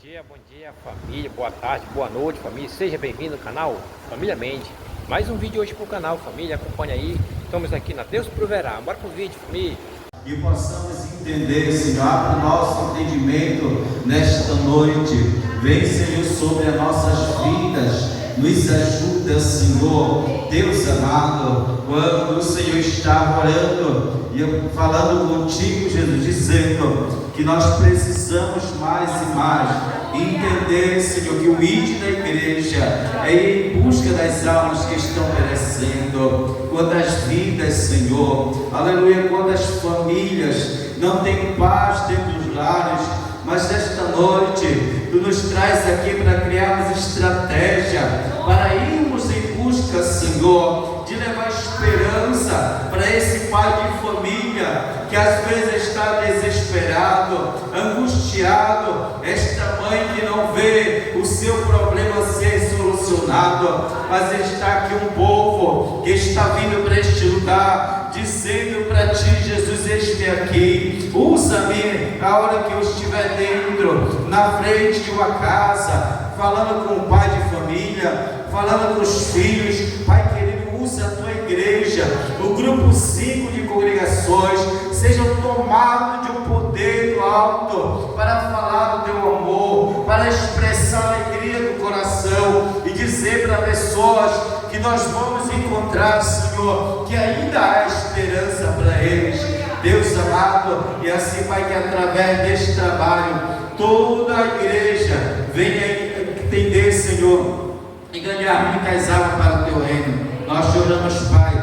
Bom dia família, boa tarde, boa noite família, seja bem-vindo ao canal Família Mendes. Mais um vídeo hoje para o canal família, acompanha aí, estamos aqui na Deus Proverá, bora pro vídeo família. E possamos entender, Senhor, abre o nosso entendimento nesta noite, vem Senhor sobre as nossas vidas, nos ajuda Senhor, Deus amado, quando o Senhor está orando e eu falando contigo Jesus, dizendo que nós precisamos mais e mais entender, Senhor, que o ID da igreja é ir em busca das almas que estão perecendo, quantas vidas, Senhor, aleluia, quantas famílias não têm paz dentro dos lares, mas nesta noite Tu nos traz aqui para criarmos estratégia, para irmos em busca, Senhor, de levar esperança para esse pai de família que às vezes está desesperado, angustiado, esta mãe que não vê o seu problema ser solucionado, mas está aqui um povo que está vindo para este lugar, dizendo para Ti, Jesus, eis-me aqui, usa-me a hora que eu estiver dentro, na frente de uma casa, falando com o pai de família, falando com os filhos, Pai querido, usa a Tua igreja, o grupo 5 de congregações, sejam tomados de um poder do alto, para falar do Teu amor, para expressar a alegria do coração, e dizer para pessoas que nós vamos encontrar, Senhor, que ainda há esperança para eles, Deus amado, e assim, Pai, que através deste trabalho, toda a igreja venha entender, Senhor, e ganhar muitas almas para o Teu reino. Nós te oramos, Pai.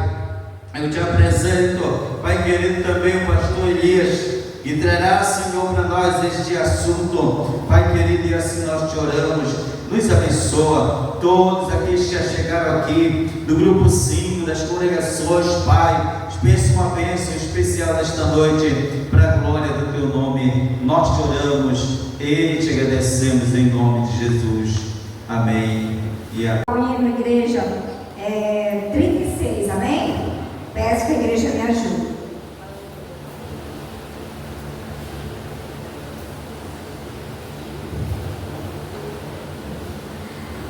Eu te apresento, Pai querido, também o pastor Elias, que trará, Senhor, para nós este assunto, Pai querido, e assim nós te oramos. Nos abençoa, todos aqueles que já chegaram aqui, do grupo 5, das congregações, Pai, peço uma bênção especial nesta noite, para a glória do Teu nome. Nós te oramos e te agradecemos em nome de Jesus. Amém. E a na igreja 36, amém? Peço que a igreja me ajude.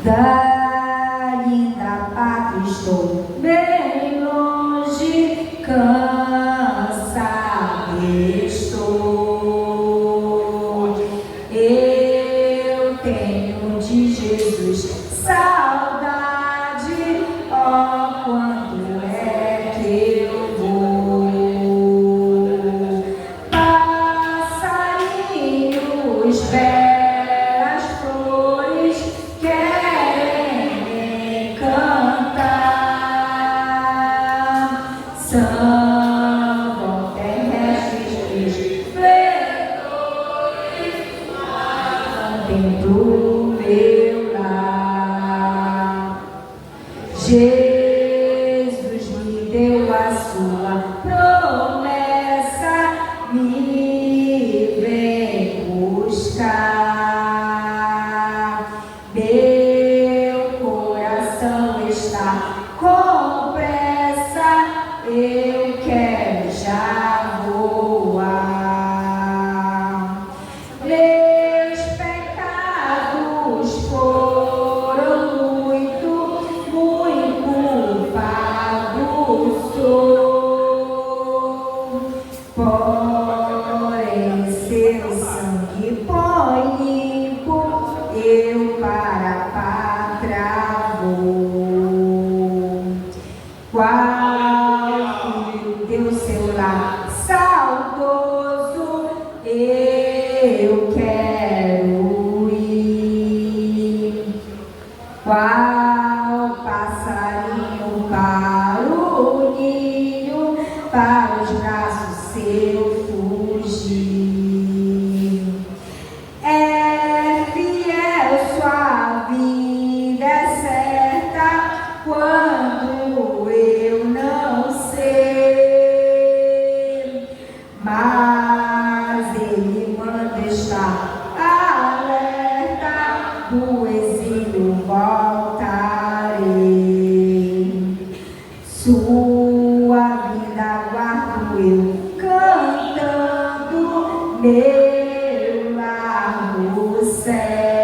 Dali da pátria estou bem longe, cansado estou. Eu tenho de Jesus saudade, ó, quando é que eu vou? Passarinhos belas flores querem cantar, são terrestres esplendores dentro do meu lar. Jesus me deu a sua promessa, me vem buscar. Meu coração está com pressa, eu quero já voar. Meus pecados foram muito culpado sou, porém seu sangue põe limpo, eu para a pátria vou. Qual filho deu seu lar saudoso, eu quero ir. Qual passarinho para o ninho, para os braços seu fugir. É fiel, sua vida é certa, quando eu não sei, mas Ele manda estar alerta, do exílio voltarei. Sua vida guardo eu cantando, meu largo céu.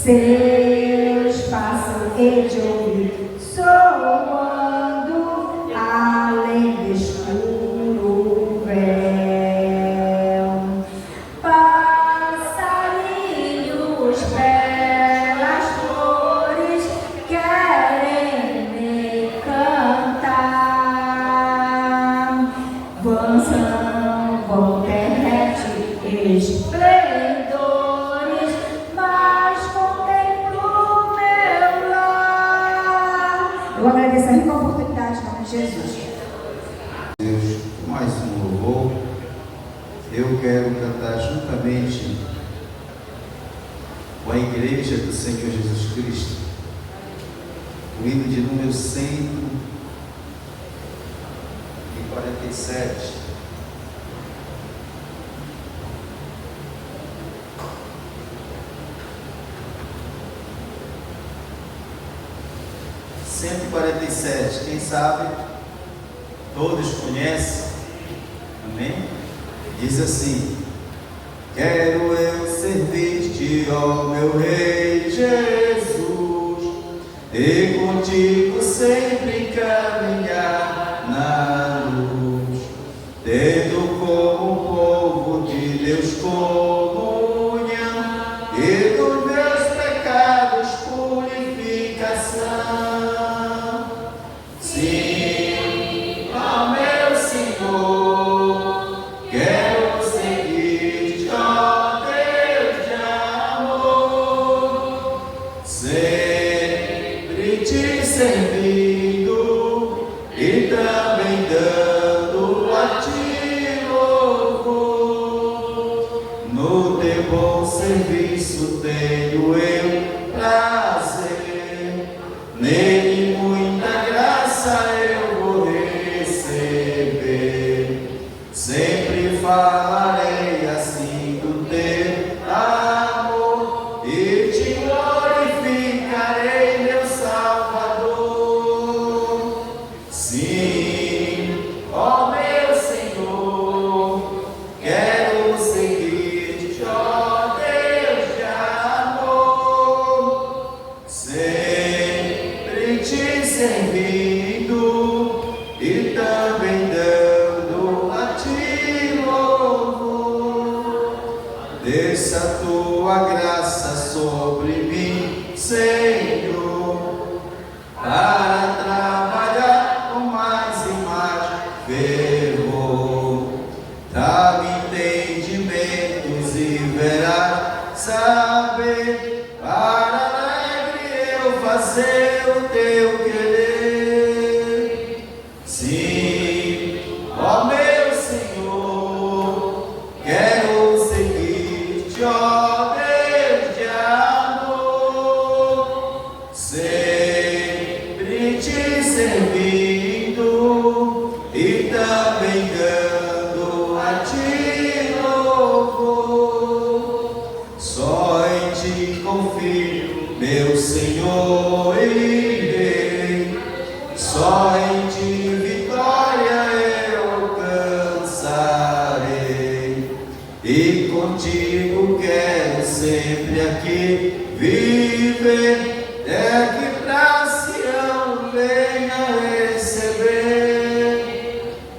Seu espaço hei de ouvir, soando além do escuro véu. Passarinhos, belas flores, querem me cantar. Vão derrete esplendores, mas contemplo meu lar. Eu agradeço a rica oportunidade em nome de Jesus. Deus, mais um louvor. Eu quero cantar juntamente com a Igreja do Senhor Jesus Cristo o hino de número 147. Quem sabe, todos conhecem, amém? Diz assim: quero eu servir-te, ó meu Rei Jesus, e contigo sempre caminhar na luz, tendo como povo de Deus comunhão, e dos meus pecados purificação. Sim, ó meu Senhor, quero seguir-te, ó Deus de amor, sempre te servindo e também dando a ti louvor. No teu bom serviço tenho eu prazer, nele muita graça eu vou receber. Sempre falarei assim do teu amor e te glorificarei, meu Salvador. Sim, ó meu Senhor, quero seguir-te, ó Deus de amor, sempre te servindo e também dando a ti louvor. Desça a tua graça sobre mim, Senhor, para trabalhar com mais e mais fervor. Dá-me entendimentos e verás saber, para alegre eu fazer o teu querer. Sim, ó meu Senhor, quero seguir-te, ó Deus de amor, sempre te servindo e também dando a ti louvor. Só em ti confio, meu Senhor e Rei, só em ti vitória eu alcançarei, e contigo quero sempre aqui viver, é que pra Sião venha receber.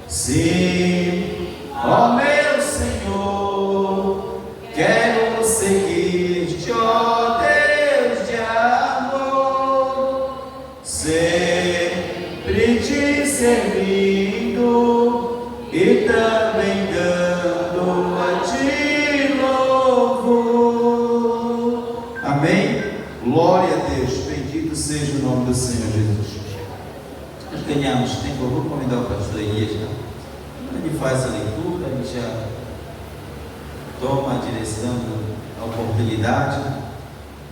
Sim, ó meu Senhor, quero seguir-te, ó Deus de amor, sempre te servindo e também dando a ti louvor. Amém? Glória a Deus, bendito seja o nome do Senhor Jesus. Nós ganhamos tempo, eu vou convidar o pastor Elias, né? Quando ele faz a leitura, a gente já toma a direção da oportunidade,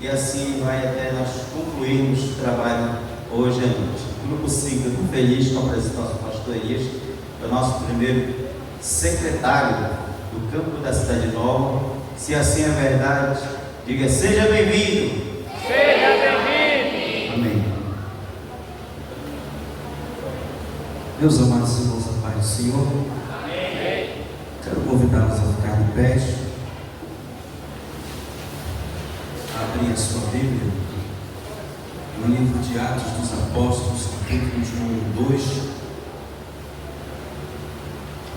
e assim vai até nós concluirmos o trabalho hoje à noite. Grupo 5, muito feliz com a apresentação do pastor Elias, que é o nosso primeiro secretário do campo da Cidade Nova. Se assim é verdade, diga: seja bem-vindo. Seja bem-vindo. Amém. Meus amados irmãos, a paz do Senhor. Amém. Quero convidá-los a ficar de pé. abrir a sua Bíblia no livro de Atos dos Apóstolos, capítulo de número 2,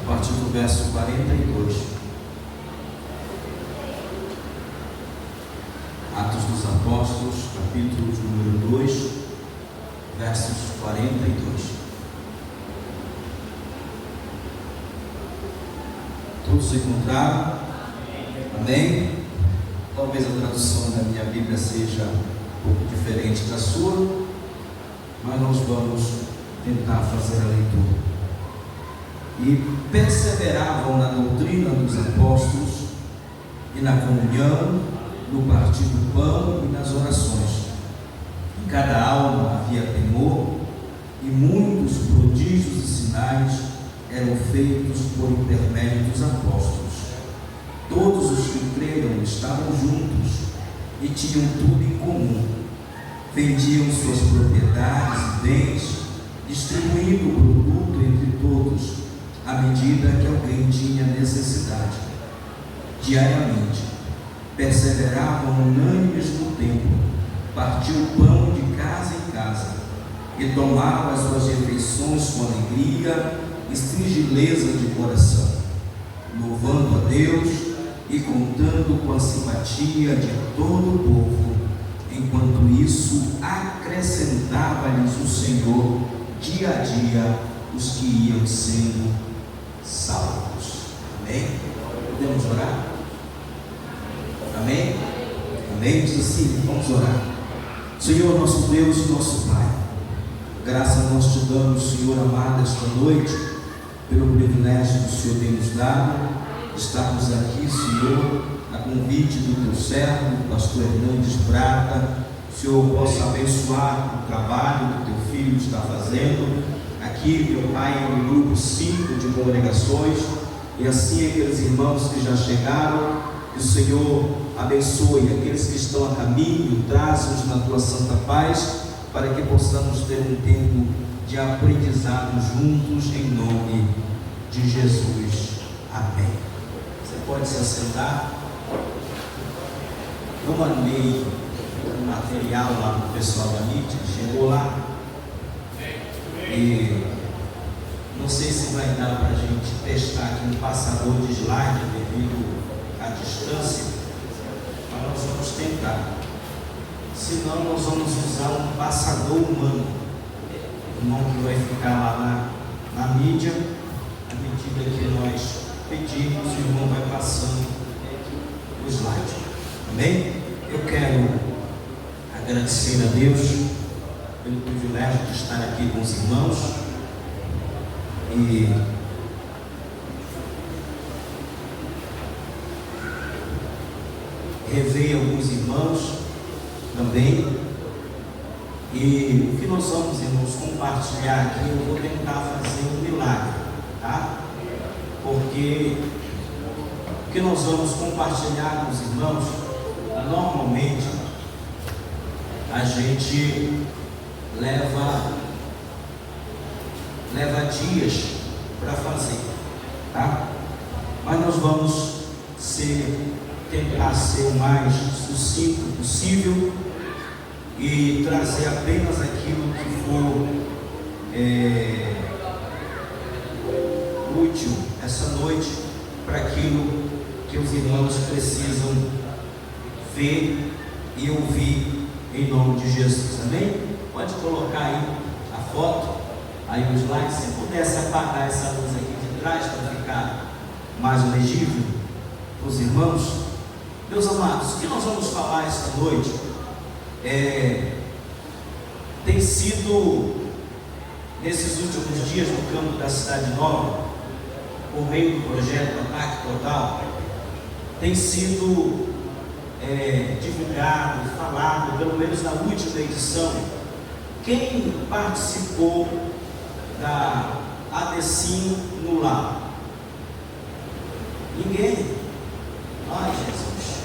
a partir do verso 42. Atos dos Apóstolos, capítulo de número 2, versos 42. Todos encontraram? Amém? Talvez a tradução da minha Bíblia seja um pouco diferente da sua, mas nós vamos tentar fazer a leitura. E perseveravam na doutrina dos apóstolos e na comunhão, no partir do pão e nas orações. Em cada alma havia temor, e muitos prodígios e sinais eram feitos por intermédio dos apóstolos. Todos os que creram estavam juntos e tinham tudo em comum. Vendiam suas propriedades e bens, distribuindo o produto entre todos, à medida que alguém tinha necessidade. Diariamente, perseveravam unânimes no templo, partiam o pão de casa em casa, e tomavam as suas refeições com alegria e singeleza de coração, louvando a Deus e contando com a simpatia de todo o povo. Enquanto isso, acrescentava-lhes o Senhor dia a dia os que iam sendo salvos. Amém? Podemos orar? Amém? Amém? Diz assim, vamos orar. Senhor, nosso Deus e nosso Pai, graças nós te damos, Senhor amado, esta noite, pelo privilégio que o Senhor tem nos dado, estarmos aqui, Senhor, a convite do teu servo, o pastor Hernandes Prata. O Senhor possa abençoar o trabalho que o teu filho está fazendo aqui, meu Pai, no grupo 5 de congregações, e assim aqueles irmãos que já chegaram, que o Senhor abençoe aqueles que estão a caminho, traz-os na tua santa paz, para que possamos ter um tempo de aprendizado juntos, em nome de Jesus. Amém. Você pode se assentar. Eu mandei um material lá para o pessoal da mídia, chegou lá, e não sei se vai dar para a gente testar aqui um passador de slide devido à distância, mas nós vamos tentar. Senão nós vamos usar um passador humano, que vai ficar lá na mídia. À medida que nós pedimos, o irmão vai passando o slide. Amém? Eu quero agradecer a Deus pelo privilégio de estar aqui com os irmãos e rever alguns irmãos também. E o que nós vamos, irmãos, compartilhar aqui, eu vou tentar fazer um milagre, tá? Porque o que nós vamos compartilhar com os irmãos, normalmente a gente leva dias para fazer, tá? Mas nós vamos tentar ser o mais sucinto possível e trazer apenas aquilo que for útil essa noite para aquilo que os irmãos precisam ver e ouvir, em nome de Jesus. Amém? Pode colocar aí a foto, aí os slides. Se pudesse apagar essa luz aqui de trás para ficar mais legível para os irmãos. Meus amados, o que nós vamos falar esta noite tem sido, nesses últimos dias, no campo da Cidade Nova, por meio do projeto Ataque Total, tem sido divulgado, falado, pelo menos na última edição. Quem participou da ADCIM no lar? Ninguém? Ai, Jesus.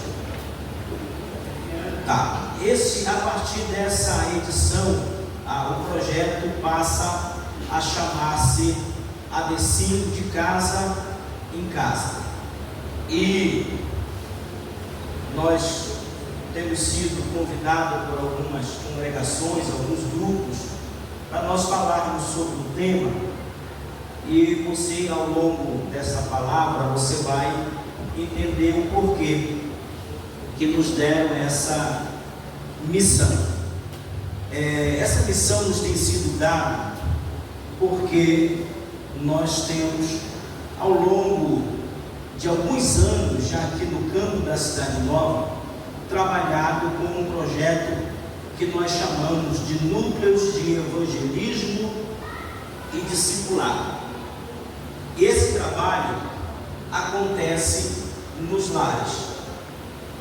Tá. A partir dessa edição, o projeto passa a chamar-se ADCIM de casa em casa. E nós temos sido convidados por algumas congregações, alguns grupos, para nós falarmos sobre o tema. E você, ao longo dessa palavra, você vai entender o porquê que nos deram essa missão. Essa missão nos tem sido dada porque nós temos, ao longo de alguns anos, já aqui no campo da Cidade Nova, trabalhado com um projeto que nós chamamos de núcleos de evangelismo e discipulado. E esse trabalho acontece nos lares.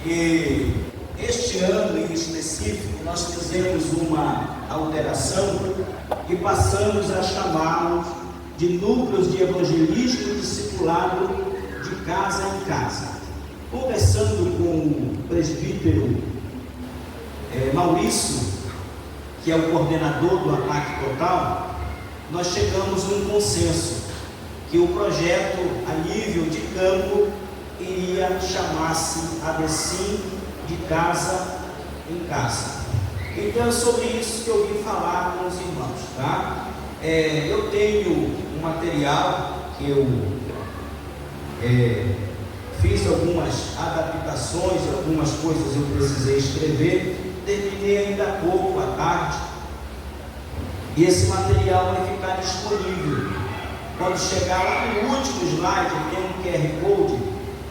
E este ano em específico nós fizemos uma alteração e passamos a chamá-los de núcleos de evangelismo e discipulado de casa em casa. Conversando com o presbítero Maurício, que é o coordenador do Ataque Total, nós chegamos a um consenso que o projeto a nível de campo iria chamar-se ADECIM, de casa em casa. Então é sobre isso que eu vim falar com os irmãos, tá? Eu tenho um material que eu fiz algumas adaptações, algumas coisas eu precisei escrever, terminei ainda há pouco, à tarde, e esse material vai ficar disponível. Quando chegar lá no último slide, tem um QR Code,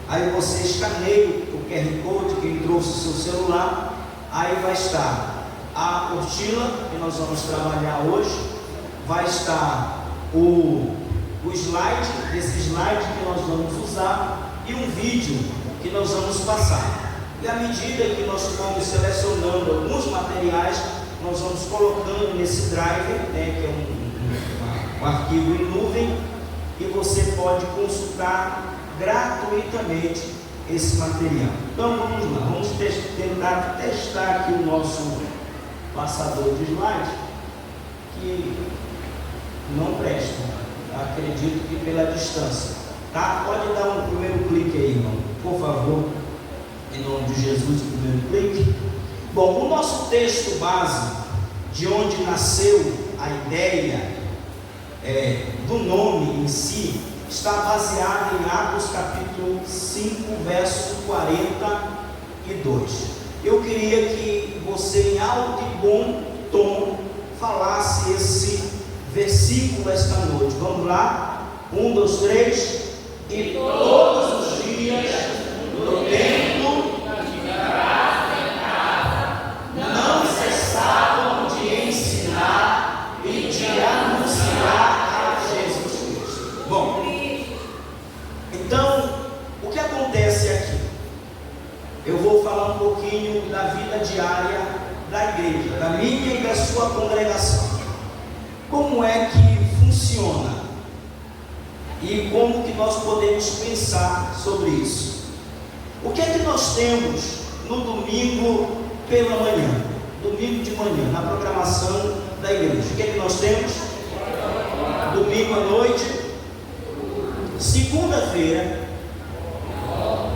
aí você escaneia o QR Code, quem trouxe o seu celular, aí vai estar a apostila que nós vamos trabalhar hoje, vai estar o slide, esse slide que nós vamos usar, e um vídeo que nós vamos passar. E à medida que nós formos selecionando alguns materiais, nós vamos colocando nesse drive, né, que é um arquivo em nuvem, e você pode consultar gratuitamente esse material. Então vamos lá, vamos tentar testar aqui o nosso passador de slide, que não presta, acredito que pela distância, tá? Pode dar um primeiro clique aí, irmão, por favor, em nome de Jesus, primeiro clique. Bom, o nosso texto base, de onde nasceu a ideia do nome em si, está baseado em Atos capítulo 5, verso 42. Eu queria que você, em alto e bom tom, falasse esse versículo esta noite. Vamos lá? 1, 2, 3. E todos os dias do templo não cessavam de ensinar e de anunciar a Jesus Cristo. Bom, então, o que acontece aqui? Eu vou falar um pouquinho da vida diária da igreja, da minha e da sua congregação. Como é que funciona? E como que nós podemos pensar sobre isso? O que é que nós temos no domingo pela manhã? Domingo de manhã, na programação da igreja. O que é que nós temos? Domingo à noite. Segunda-feira,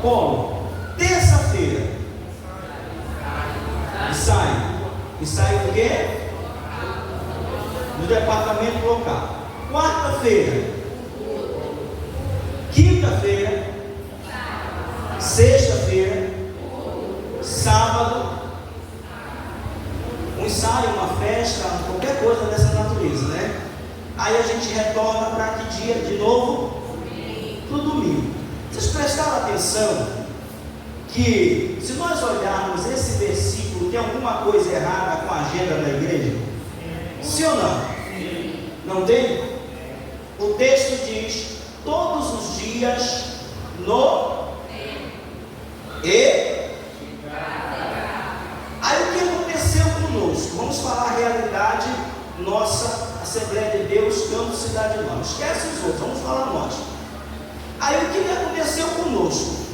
polo. Terça-feira, ensaio do quê? Do departamento local. Quarta-feira, quinta-feira, sexta-feira, sábado, um ensaio, uma festa, qualquer coisa dessa natureza, né? Aí a gente retorna para que dia de novo? No domingo. Vocês prestaram atenção que, se nós olharmos esse versículo, tem alguma coisa errada com a agenda da igreja? Sim ou não? Não tem? O texto diz: todos os dias no e. Aí o que aconteceu conosco? Vamos falar a realidade nossa, Assembleia de Deus, Campo Cidade Nova. Esquece os outros, vamos falar nós. Aí o que aconteceu conosco?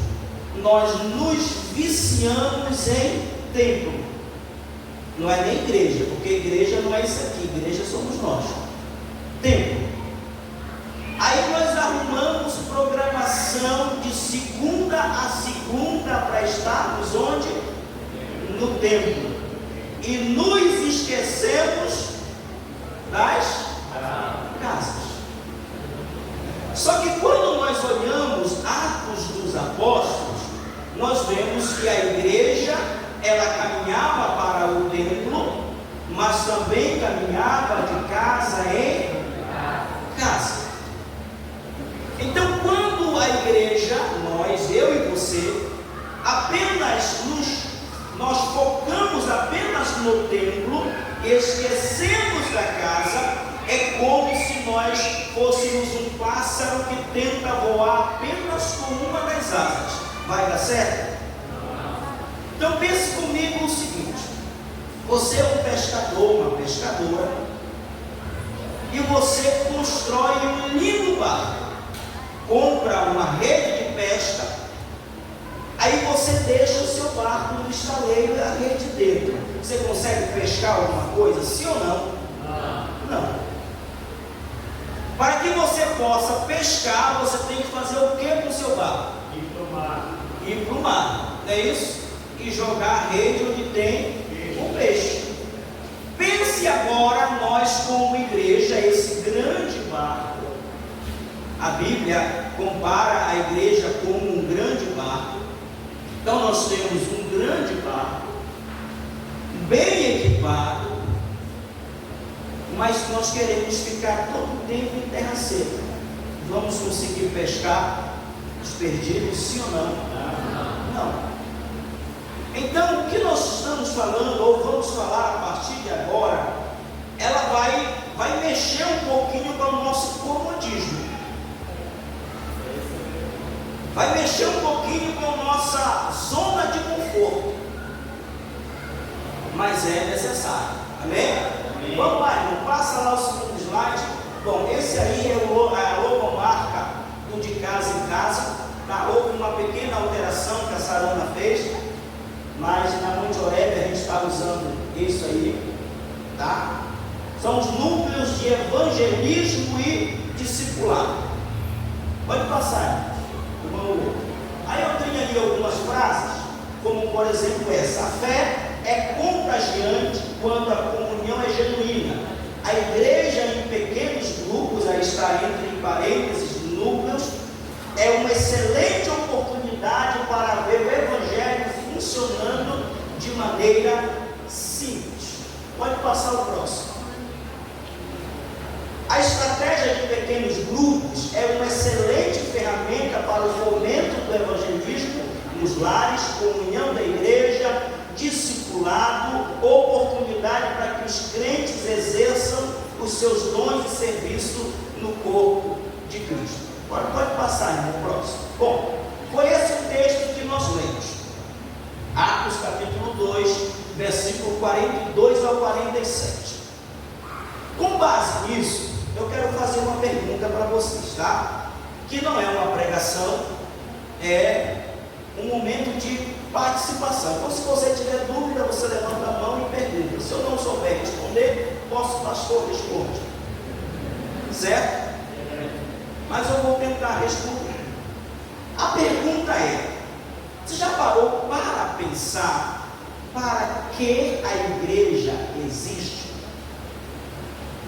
Nós nos viciamos em templo. Não é nem igreja, porque igreja não é isso aqui, igreja somos nós. Templo. Aí nós arrumamos programação de segunda a segunda para estarmos onde? no templo e nos esquecemos das casas. Só que quando nós olhamos Atos dos Apóstolos, nós vemos que a igreja, ela caminhava para o templo, mas também caminhava de casa em casa. Então, quando a igreja, nós, eu e você, nós focamos apenas no templo e esquecemos da casa, é como se nós fôssemos um pássaro que tenta voar apenas com uma das asas. Vai dar certo? Então pense comigo o seguinte: você é um pescador, uma pescadora, e você constrói um lindo barco, compra uma rede de pesca, aí você deixa o seu barco no estaleiro e a rede dentro. Você consegue pescar alguma coisa, sim ou não? Não. Para que você possa pescar, você tem que fazer o que com o seu barco? Ir para o mar, não é isso? E jogar a rede onde tem o peixe. Pense agora, nós como igreja, esse grande barco. A Bíblia compara a igreja como um grande barco. Então nós temos um grande barco, bem equipado, mas nós queremos ficar todo o tempo em terra seca. Vamos conseguir pescar os perdidos, sim ou não? Não. Então, o que nós estamos falando, ou vamos falar a partir de agora, ela vai mexer um pouquinho com o nosso comodismo. Vai mexer um pouquinho com a nossa zona de conforto. Mas é necessário. Amém? Vamos lá, irmão, passa lá o segundo slide. Bom, esse aí é a logomarca do de casa em casa. Tá? Houve uma pequena alteração que a Sarana fez, mas na Monte Oreb a gente está usando isso aí. Tá? São os núcleos de evangelismo e discipulado. Pode passar, irmão. Aí eu tenho ali algumas frases, como por exemplo essa: a fé é contagiante quando a comunhão é genuína. A igreja em pequenos grupos, aí está entre parênteses, núcleos, é uma excelente oportunidade para ver o evangelho funcionando de maneira simples. Pode passar o próximo. A estratégia de pequenos grupos é uma excelente ferramenta para o fomento do evangelismo nos lares, comunhão da igreja, discipulado, oportunidade para que os crentes exerçam os seus dons de serviço no corpo de Cristo. Agora pode passar, irmão, próximo. Bom, foi esse o texto que nós lemos. Atos capítulo 2, versículo 42 ao 47. Com base nisso, eu quero fazer uma pergunta para vocês, tá? Que não é uma pregação, é um momento de participação. Então, se você tiver dúvida, você levanta a mão e pergunta. Se eu não souber responder, posso, pastor, responde. Certo? Mas eu vou tentar responder. A pergunta é: você já parou para pensar para que a igreja existe?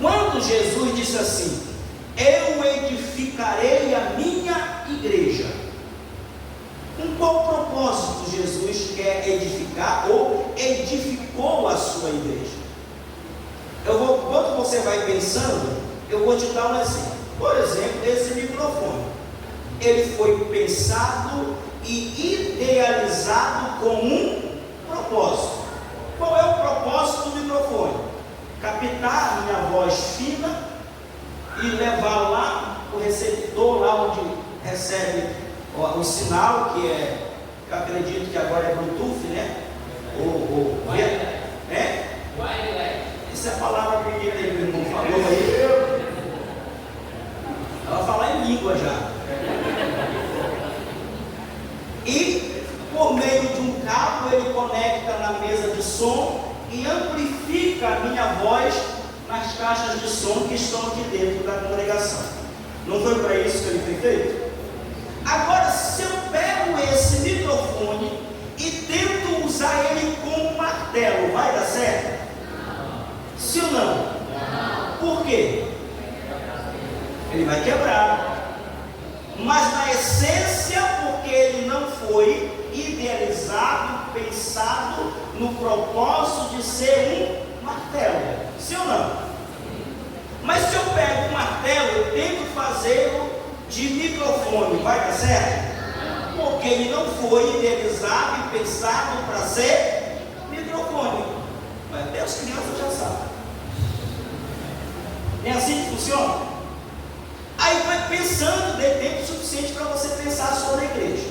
Quando Jesus disse assim: eu edificarei a minha igreja, com qual propósito Jesus quer edificar ou edificou a sua igreja? Enquanto você vai pensando, eu vou te dar um exemplo. Por exemplo, esse microfone. Ele foi pensado e idealizado com um propósito. Qual é o propósito do microfone? Captar a minha voz fina e levar lá o receptor, lá onde recebe o sinal, que é, eu acredito que agora é Bluetooth, né? Essa é a palavra bonita aí que o irmão falou aí. Ela fala em língua já. E por meio de um cabo ele conecta na mesa de som e amplifica a minha voz nas caixas de som que estão aqui dentro da congregação. Não foi para isso que ele foi feito? Agora, se eu pego esse microfone e tento usar ele como uma martelo vai dar certo? Sim ou não? Por quê? Ele vai quebrar. Mas na essência, porque ele não foi idealizado, pensado no propósito de ser um martelo. Sim ou não? Mas se eu pego um martelo, eu tento fazê-lo de microfone, vai dar certo? Porque ele não foi idealizado e pensado para ser microfone. Mas até as crianças já sabem. É assim que funciona? Aí vai pensando, dê tempo suficiente para você pensar sobre a igreja.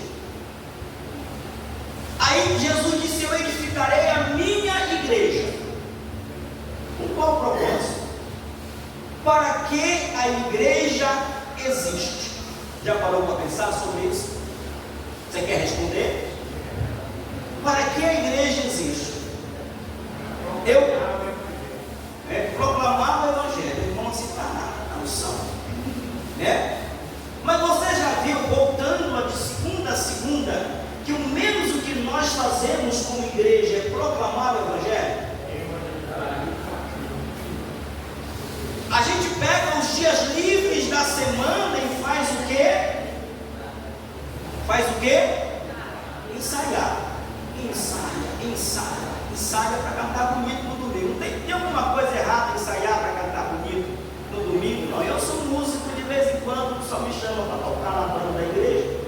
Aí Jesus disse: eu edificarei a minha igreja. Com qual propósito? Para que a igreja existe? Já parou para pensar sobre isso? Você quer responder? Para que a igreja existe? Proclamar o evangelho, não se tornar a unção. Mas você já viu, voltando de segunda a segunda, que o menos o que nós fazemos como igreja é proclamar o evangelho? A gente pega os dias livres da semana e faz o quê? Faz o quê? Ensaiar. Ensaia para cantar bonito no domingo. Não tem alguma coisa errada em ensaiar para cantar bonito no domingo? Não. Eu sou músico, de vez em quando só me chama para tocar na banda da igreja.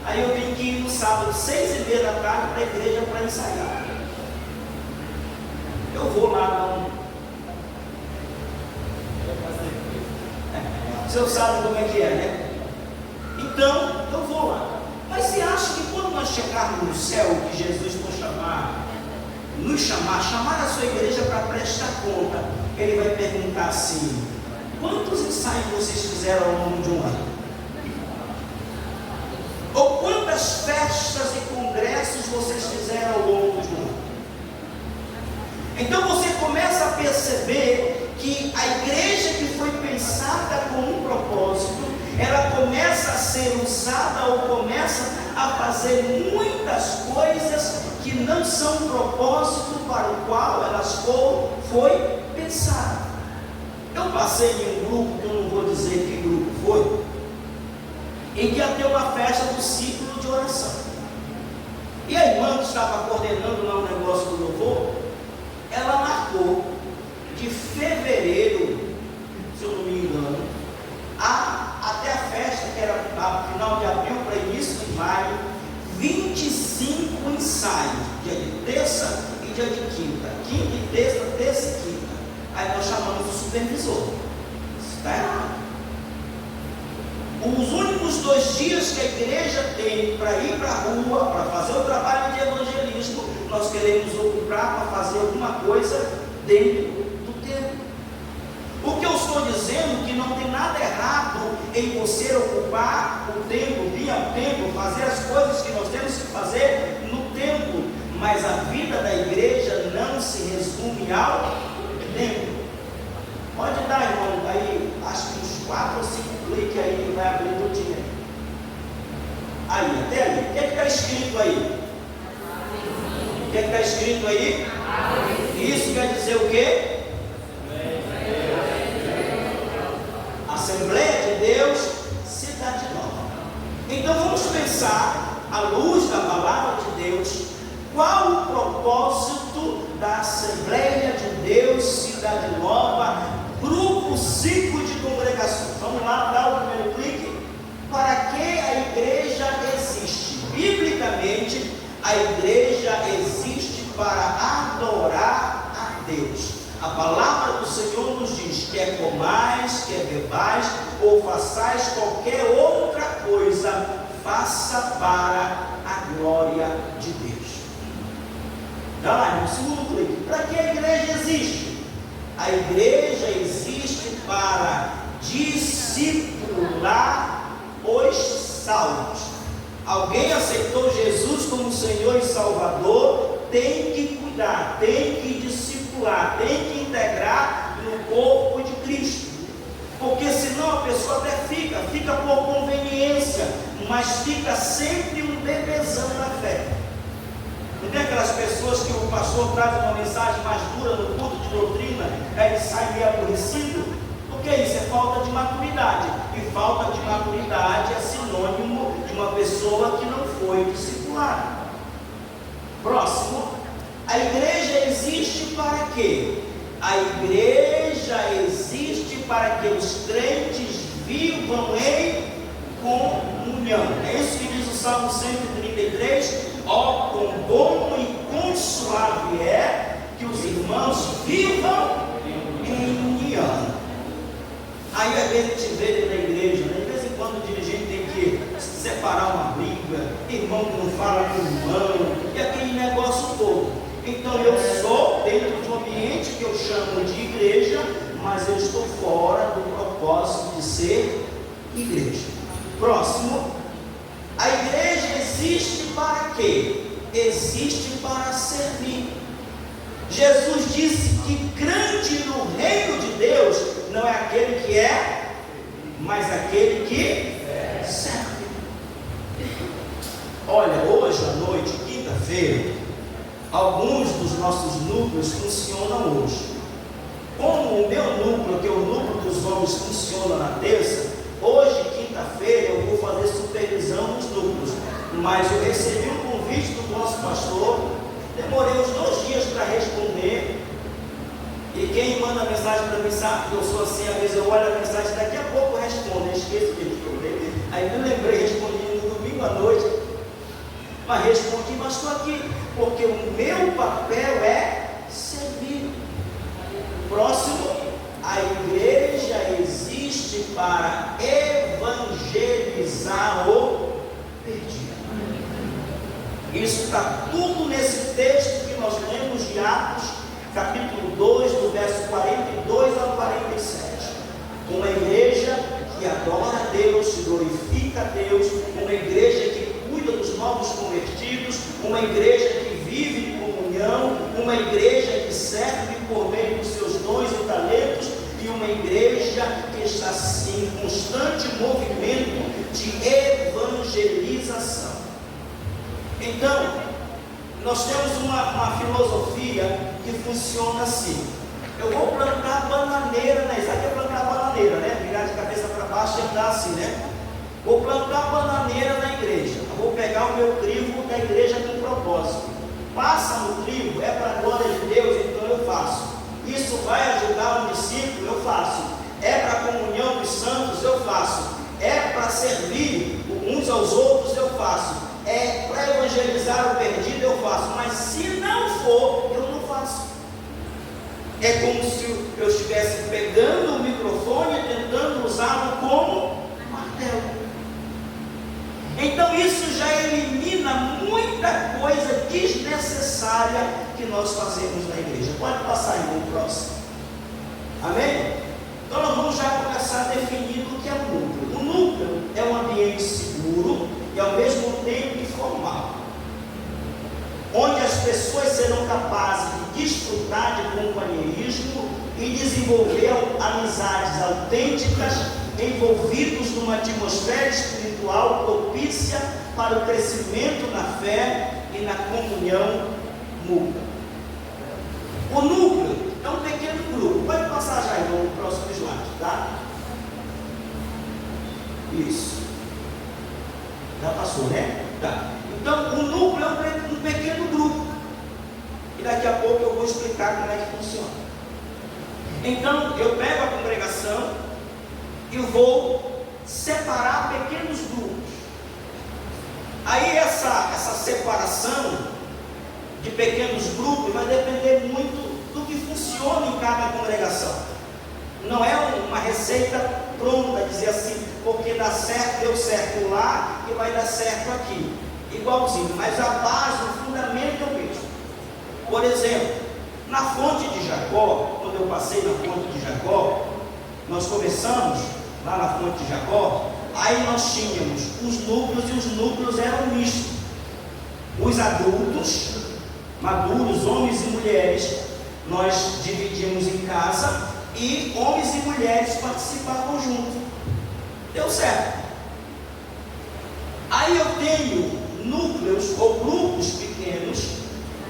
Aí eu tenho que ir no sábado, 6h30 da tarde, para a igreja para ensaiar. Eu vou lá, o senhor sabe como é que é, né? Então, eu vou lá. Mas você acha que quando nós chegarmos no céu, que Jesus for chamar a sua igreja para prestar conta, ele vai perguntar assim: quantos ensaios vocês fizeram ao longo de um ano? Ou quantas festas e congressos vocês fizeram ao longo de um ano? Então você começa a perceber que a igreja que foi pensada com um propósito, ela começa a ser usada ou começa a fazer muitas coisas que não são o propósito para o qual elas foi pensada. Eu passei em um grupo, que eu não vou dizer que grupo foi, em que ia ter uma festa do ciclo de oração. E a irmã que estava coordenando lá o negócio do louvor, ela marcou de fevereiro, se eu não me engano, até a festa, que era a final de abril para início de maio, 25 ensaios, dia de terça e dia de quinta. Quinta e terça, terça e quinta. Aí nós chamamos o supervisor. Isso está errado. Os únicos 2 dias que a igreja tem para ir para a rua, para fazer o trabalho de evangelismo, nós queremos ocupar para fazer alguma coisa dentro do templo. O que eu estou dizendo é que não tem nada errado em você ocupar o templo, vir ao templo, fazer as coisas que nós temos que fazer no templo, mas a vida da igreja não se resume ao templo. Pode dar, irmão, aí acho que uns 4 ou 5 cliques aí vai abrir o dia. Aí, até ali. O que é que está escrito aí? O que é que está escrito aí? Isso quer dizer o quê? Assembleia de Deus, cidade nova. Então vamos pensar, à luz da palavra de Deus, qual o propósito da Assembleia de Deus, cidade nova, grupo ciclo de congregações. Vamos lá, dar o primeiro clique. Para que a igreja existe? Biblicamente, a igreja existe para adorar a Deus. A palavra do Senhor nos diz: quer comais, quer bebais, ou façais qualquer outra coisa, faça para a glória de Deus. Dá lá, irmão, segundo clique. Para que a igreja existe? A igreja existe para discipular os salvos. Alguém aceitou Jesus como Senhor e Salvador, tem que cuidar, tem que discipular, tem que integrar no corpo de Cristo. Porque senão a pessoa até fica por conveniência, mas fica sempre um bebezão na fé. Não tem aquelas pessoas que o pastor traz uma mensagem mais dura no culto de doutrina, aí ele sai meio aborrecido. Porque isso é falta de maturidade. E falta de maturidade é sinônimo de uma pessoa que não foi discipulada. Próximo. A igreja existe para quê? A igreja existe para que os crentes vivam em comunhão. É isso que diz o Salmo 133. Ó, quão bom e quão suave é que os irmãos vivam em união. Aí às vezes a gente vê dentro da igreja, né? De vez em quando o dirigente tem que separar uma briga, irmão que não fala com irmão, e aquele negócio todo. Então eu sou dentro de um ambiente que eu chamo de igreja, mas eu estou fora do propósito de ser igreja. Próximo. A igreja existe para quê? Existe para servir. Jesus disse que grande no reino de Deus não é aquele que é, mas aquele que serve. Olha, hoje à noite, quinta-feira, alguns dos nossos núcleos funcionam hoje. Como o meu núcleo, que é o núcleo dos homens, funciona na terça, hoje, quinta-feira, eu vou fazer supervisão dos núcleos. Mas eu recebi um convite do nosso pastor, demorei uns 2 dias para responder. E quem manda mensagem para mim sabe que eu sou assim, às vezes eu olho a mensagem, daqui a pouco eu respondo, eu esqueço de responder. Aí me lembrei, respondi no domingo à noite, mas respondi, mas estou aqui, porque o meu papel é servir. Próximo. A igreja existe para evangelizar o perdido. Isso está tudo nesse texto que nós lemos de Atos, capítulo 2, do verso 42 ao 47. Uma igreja que adora a Deus, glorifica a Deus, uma igreja que cuida dos novos convertidos, uma igreja que vive em comunhão, uma igreja que serve por meio dos seus dons e talentos, e uma igreja que está em constante movimento de evangelização. Então, nós temos uma filosofia que funciona assim. Eu vou plantar bananeira, né? Sabe o que é plantar bananeira, né? Virar de cabeça para baixo e andar assim, né? Vou plantar bananeira na igreja. Eu vou pegar o meu crivo da igreja com propósito. Passa no crivo, é para a glória de Deus, então eu faço. Isso vai ajudar um discípulo, eu faço. É para a comunhão dos santos, eu faço. É para servir uns aos outros, eu faço. É para evangelizar o perdido, eu faço. Mas se não for, eu não faço. É como se eu estivesse pegando o microfone e tentando usá-lo como martelo. Então isso já elimina muita coisa desnecessária que nós fazemos na igreja. Pode passar aí no próximo. Amém? Então nós vamos já começar definindo o que é o núcleo. O núcleo é um ambiente seguro e ao mesmo tempo informal, onde as pessoas serão capazes de desfrutar de companheirismo e desenvolver amizades autênticas, envolvidos numa atmosfera espiritual propícia para o crescimento na fé e na comunhão mútua. O núcleo é um pequeno grupo. Pode passar já no próximo slide, tá? Isso. Já passou, né? Tá. Então, o núcleo é um pequeno grupo. E daqui a pouco eu vou explicar como é que funciona. Então, eu pego a congregação e vou separar pequenos grupos. Aí essa separação de pequenos grupos vai depender muito do que funciona em cada congregação. Não é uma receita pronta, dizer assim, porque dá certo, deu certo lá e vai dar certo aqui. Igualzinho, mas a base, o fundamento é o mesmo. Por exemplo, na fonte de Jacó, quando eu passei na fonte de Jacó, nós começamos lá na fonte de Jacó, aí nós tínhamos os núcleos e os núcleos eram mistos. Os adultos, maduros, homens e mulheres, nós dividimos em casa e homens e mulheres participavam juntos. Deu certo. Aí eu tenho núcleos ou grupos pequenos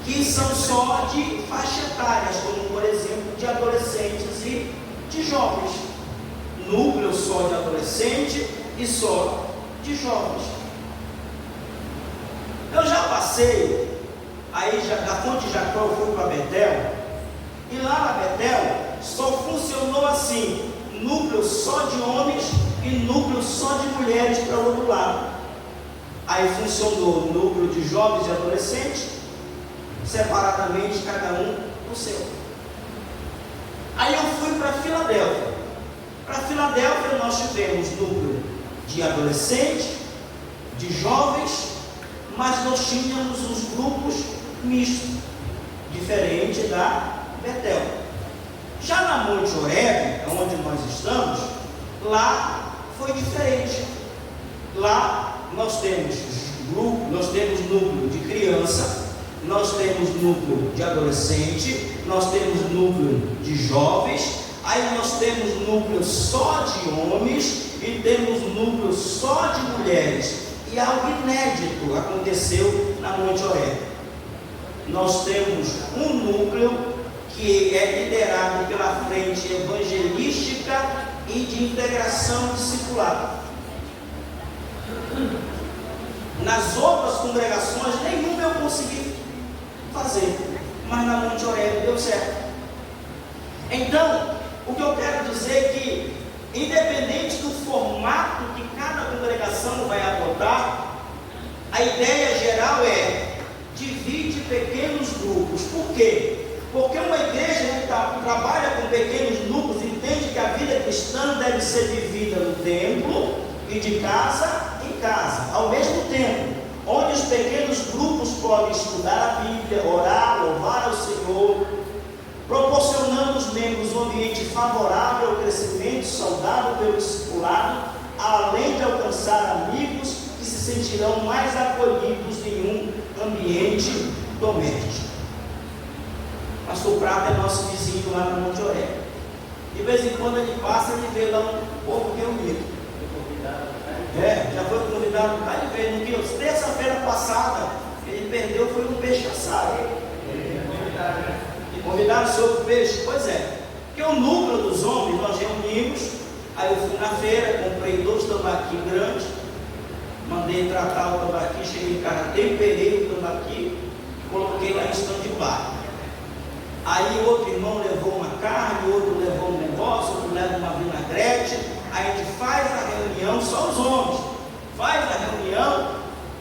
que são só de faixa etárias, como por exemplo de adolescentes e de jovens. Núcleo só de adolescente e só de jovens. Eu já passei, aí da Fonte Jacó eu fui para Betel, e lá na Betel só funcionou assim, núcleo só de homens e núcleo só de mulheres para o outro lado. Aí funcionou núcleo de jovens e adolescentes, separadamente, cada um no seu. Aí eu fui para Filadélfia. Para Filadélfia nós tivemos núcleo de adolescentes, de jovens, mas nós tínhamos os grupos mistos, diferente da Betel. Já na Monte Horebe, onde nós estamos, lá foi diferente. Lá nós temos grupo, nós temos núcleo de criança, nós temos núcleo de adolescente, nós temos núcleo de jovens, aí nós temos núcleo só de homens e temos núcleo só de mulheres. E algo inédito aconteceu na Monte Horebe. Nós temos um núcleo que é liderado pela frente evangelística e de integração discipulada. Nas outras congregações, nenhuma eu consegui fazer, mas na Monte Horebe deu certo. Então, o que eu quero dizer é que, independente do formato que cada congregação vai adotar, a ideia geral é divide pequenos grupos. Por quê? Porque uma igreja que trabalha com pequenos grupos entende que a vida cristã deve ser vivida no templo e de casa em casa, ao mesmo tempo, onde os pequenos grupos podem estudar a Bíblia, orar, louvar ao Senhor, proporcionando aos membros um ambiente favorável ao crescimento saudável pelo discipulado, além de alcançar amigos que se sentirão mais acolhidos em um ambiente doméstico. Pastor Prata é nosso vizinho lá no Monte Horebe. De vez em quando ele passa, ele vê lá um povo reunido. Já foi convidado para ele ver. No que terça-feira passada, ele perdeu, foi um peixe assado. Convidaram sobre o peixe? Pois é. Porque o núcleo dos homens, nós reunimos. Aí eu fui na feira, comprei 2 tambaqui grandes, mandei tratar o tambaqui, cheguei em casa, temperei o tambaqui, coloquei lá em stand-by. Aí outro irmão levou uma carne, outro levou um negócio, outro leva uma vinagrete. Aí a gente faz a reunião, só os homens, faz a reunião,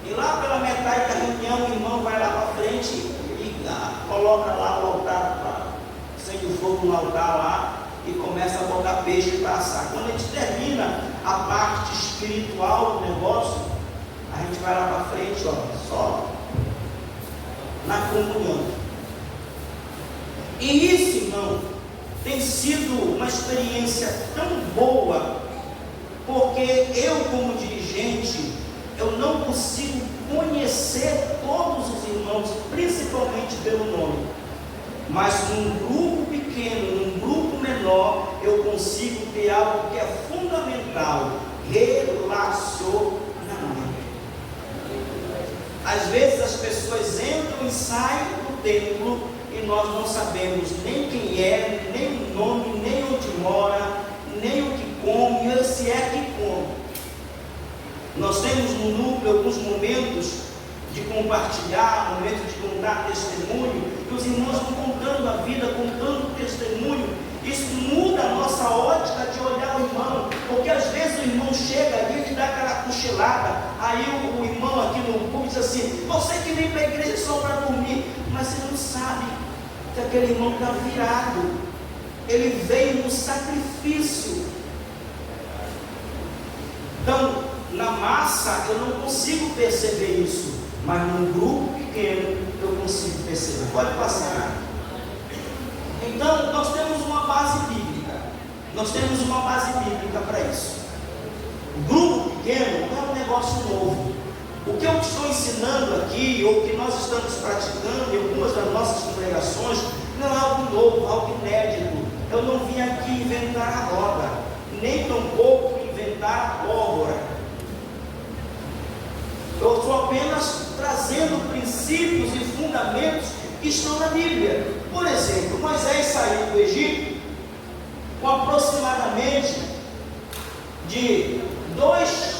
e lá pela metade da reunião o irmão vai lá para frente e coloca lá o altar, acende o fogo no altar lá e começa a botar peixe para assar. Quando a gente termina a parte espiritual do negócio, a gente vai lá para frente, só na comunhão. E isso, irmão, tem sido uma experiência tão boa, porque eu, como dirigente, eu não consigo conhecer todos os irmãos, principalmente pelo nome, mas num grupo pequeno, num grupo menor, eu consigo ter algo que é fundamental: relacionamento. Às vezes as pessoas entram e saem do templo e nós não sabemos nem quem é, nem o nome, nem onde mora, nem o que come, ou se é que come. Nós temos no núcleo alguns momentos de compartilhar, momentos de contar testemunho, e os irmãos vão contando a vida, contando testemunho. Isso muda a nossa ótica de olhar o irmão, porque às vezes o irmão chega ali e dá aquela cochilada, aí o irmão aqui no público diz assim: você que vem para a igreja só para dormir, mas você não sabe que aquele irmão está virado, ele veio no sacrifício. Então, na massa eu não consigo perceber isso, mas num grupo pequeno eu consigo perceber. Pode passar. Então, nós temos uma base bíblica. Nós temos uma base bíblica para isso. O grupo pequeno não é um negócio novo. O que eu estou ensinando aqui, ou que nós estamos praticando em algumas das nossas congregações, não é algo novo, algo inédito. Eu não vim aqui inventar a roda, nem tampouco inventar a pólvora. Eu estou apenas trazendo princípios e fundamentos que estão na Bíblia. Por exemplo, Moisés saiu do Egito com aproximadamente de 2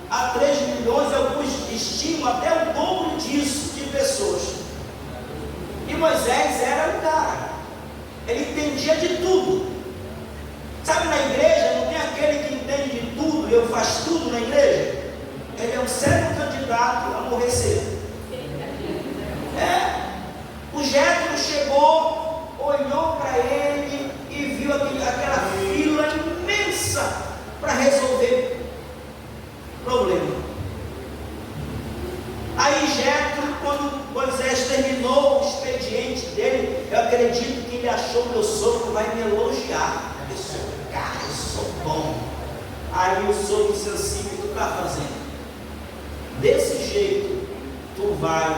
a 3 milhões, alguns estimam até o dobro disso de pessoas. E Moisés era o cara, ele entendia de tudo. Sabe, na igreja não tem aquele que entende de tudo e eu faço tudo na igreja? Ele é um sério candidato a morrer cedo. O Jétro chegou, olhou para ele e viu aquela fila imensa para resolver problema. Aí Jétro, quando Moisés terminou o expediente dele, eu acredito que ele achou: meu sogro vai me elogiar. Eu sou cara, eu sou bom. Aí o sogro disse assim: o que tu está fazendo? Desse jeito, tu vai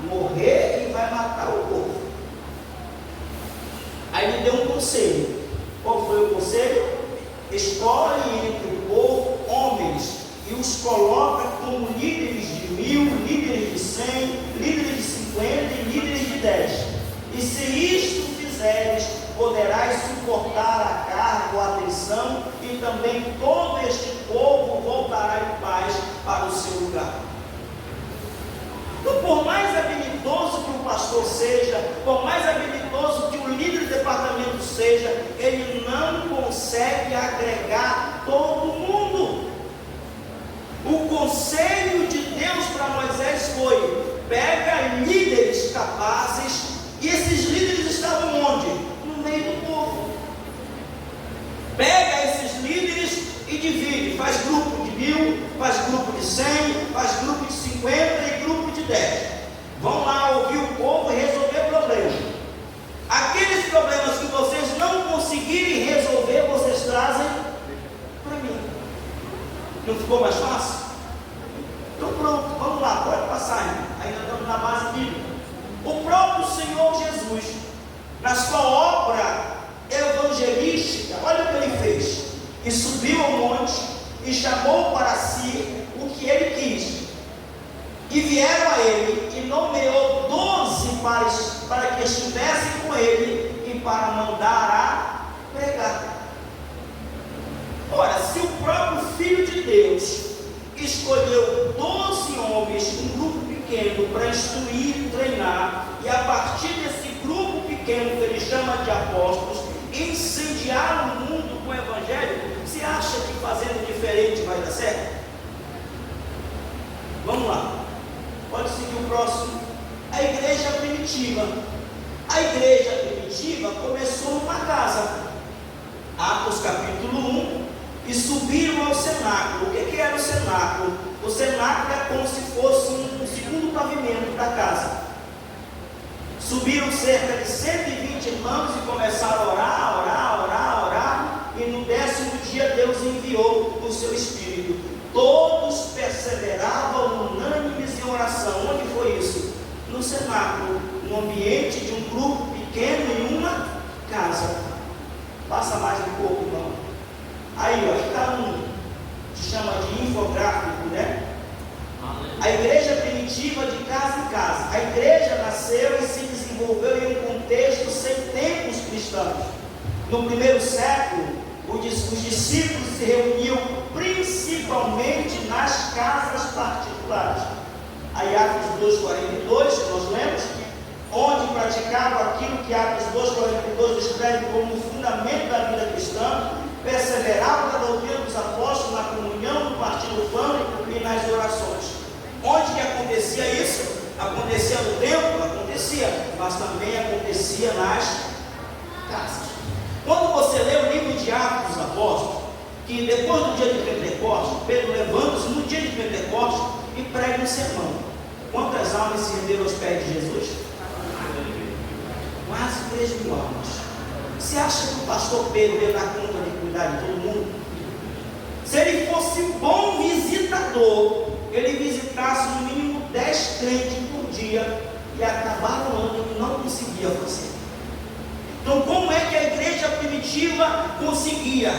morrer e vai matar o povo. Aí ele deu um conselho. Qual foi o conselho? Escolhe entre o povo homens e os coloca como líderes de 1000, líderes de 100, líderes de 50 e líderes de 10. E se isto fizeres, poderás suportar a carga ou a tensão, e também todo este povo voltará em paz para o seu lugar. Então, por mais habilidoso que o pastor seja, por mais habilidoso que o líder do departamento seja, ele não consegue agregar todo mundo. O conselho de Deus para Moisés foi: pega líderes capazes, e esses líderes estavam onde? No meio do povo. Pega esses líderes e divide, faz grupo de 1000, faz grupo de 100, faz grupo de 50 e grupo de 10. Vão lá ouvir o povo e resolver problemas. Aqueles problemas que vocês não conseguirem resolver, vocês trazem para mim. Não ficou mais fácil? Então pronto, vamos lá, pode passar. Ainda estamos na base bíblica. O próprio Senhor Jesus, na sua obra evangelística, olha o que ele fez: e subiu ao monte e chamou para si o que ele quis, e vieram a ele, e nomeou 12 para que estivessem com ele e para mandar a pregar. Ora, se o próprio Filho de Deus escolheu 12 homens, um grupo pequeno, para instruir e treinar, e a partir desse grupo pequeno, que ele chama de apóstolos, incendiar o mundo com o evangelho, você acha que fazendo diferente vai dar certo? Vamos lá, pode seguir o próximo. A igreja primitiva. A igreja primitiva começou numa casa, Atos capítulo 1, e subiram ao cenáculo. O que era o cenáculo? O cenáculo é como se fosse um segundo pavimento da casa. Subiram cerca de 120 irmãos e começaram a orar, e no 10º dia Deus enviou o seu Espírito. Todos perseveravam unânimes em oração. Onde foi isso? No cenáculo, no ambiente de um grupo pequeno em uma casa. Passa mais um pouco, irmão. Aí, ó, está se chama de infográfico, né? A igreja primitiva de casa em casa. A igreja nasceu e se desenvolveu em um contexto sem templos cristãos. No primeiro século, os discípulos se reuniam principalmente nas casas particulares. Aí Atos 2,42, que nós lemos, onde praticavam aquilo que Atos 2,42 descreve como o fundamento da vida cristã, perseveravam na doutrina dos apóstolos, na comunhão, no partir do pão e nas orações. Onde que acontecia isso? Acontecia no templo? Acontecia, mas também acontecia nas casas. Quando você lê o livro de Atos dos Apóstolos, que depois do dia de Pentecostes, Pedro levanta-se no dia de Pentecostes e prega um sermão. Quantas almas se renderam aos pés de Jesus? Quase 3.000 almas. Você acha que o pastor Pedro ia dar conta de cuidar de todo mundo? Se ele fosse bom visitador, ele visitasse no mínimo 10 crentes por dia e acabar o ano e não conseguia fazer. Então, como é que a igreja primitiva conseguia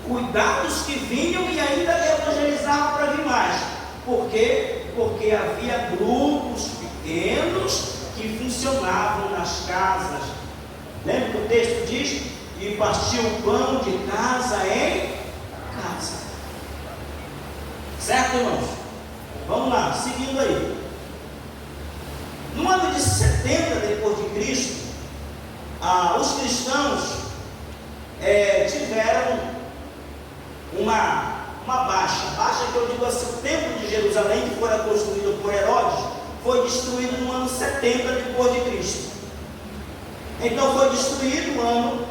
cuidar dos que vinham e ainda evangelizar para vir mais? Por quê? Porque havia grupos pequenos que funcionavam nas casas. Lembra que o texto diz? E partiu o pão de casa em casa. Certo, irmãos? Vamos lá, seguindo aí. No ano de 70 depois de Cristo, os cristãos tiveram uma baixa que eu digo assim: o templo de Jerusalém, que fora construído por Herodes, foi destruído no ano 70 depois de Cristo. Então foi destruído no ano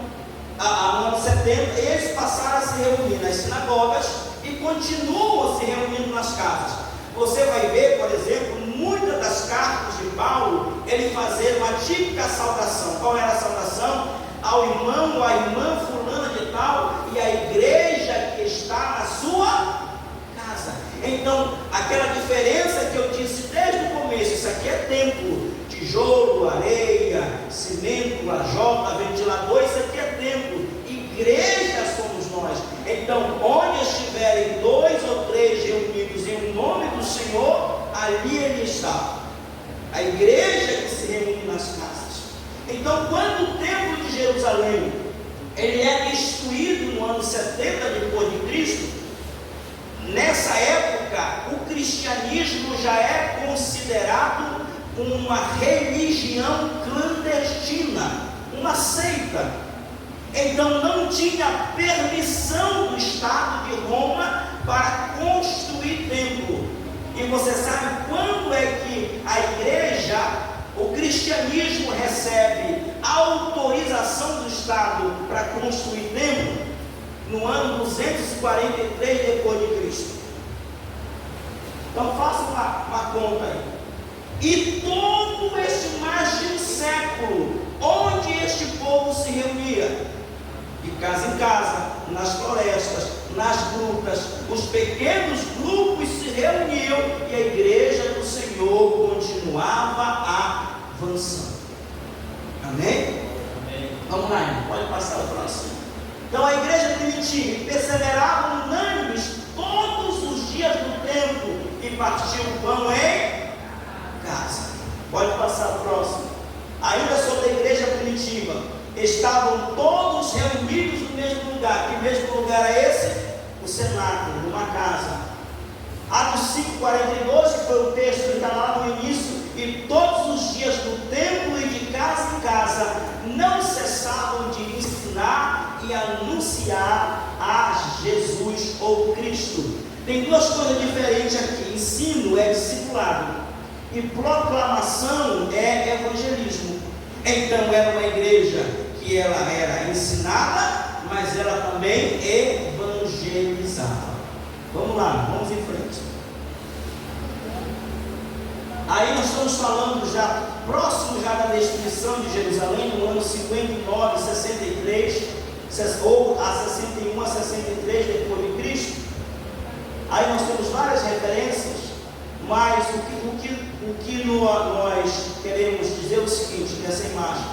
70, e eles passaram a se reunir nas sinagogas e continuam se reunindo nas casas. Você vai ver, por exemplo, muitas das cartas de Paulo, ele fazia uma típica saudação. Qual era a saudação? Ao irmão ou à irmã fulana de tal, e a igreja que está na sua casa. Então, aquela diferença que eu disse desde o começo: isso aqui é templo, tijolo, areia, cimento, lajota, ventilador, isso aqui é templo, igreja somos nós. Então, onde estiverem 2 ou 3 reunidos em nome do Senhor, ali ele está. A igreja que se reúne nas casas. Então, quando o templo de Jerusalém ele é destruído no ano 70 depois de Cristo, nessa época o cristianismo já é considerado uma religião clandestina, uma seita. Então não tinha permissão do Estado de Roma para construir templo. E você sabe quando é que a igreja, o cristianismo, recebe autorização do Estado para construir templo? No ano 243 depois de Cristo. Então faça uma conta aí. E todo este mais de um século, onde este povo se reunia? De casa em casa, nas florestas, nas grutas, os pequenos grupos se reuniam e a igreja do Senhor continuava avançando. Amém? Amém. Vamos lá, irmão. Pode passar o próximo. Então a igreja primitiva perseverava unânimes todos os dias do templo e partia o pão em casa. Pode passar o próximo. Ainda sobre a igreja primitiva, estavam todos reunidos no mesmo lugar. Que mesmo lugar é esse? O cenáculo, uma casa. Atos 5:42, que foi o texto que está lá no início: e todos os dias do templo e de casa em casa não cessavam de ensinar e anunciar a Jesus ou Cristo. Tem duas coisas diferentes aqui: ensino é discipulado e proclamação é evangelismo. Então era uma igreja que ela era ensinada, mas ela também evangelizava. Vamos lá, vamos em frente. Aí nós estamos falando já, próximo já da destruição de Jerusalém, no ano 59, 63, ou a 61 a 63 depois de Cristo. Aí nós temos várias referências, mas o que nós queremos dizer é o seguinte, nessa imagem: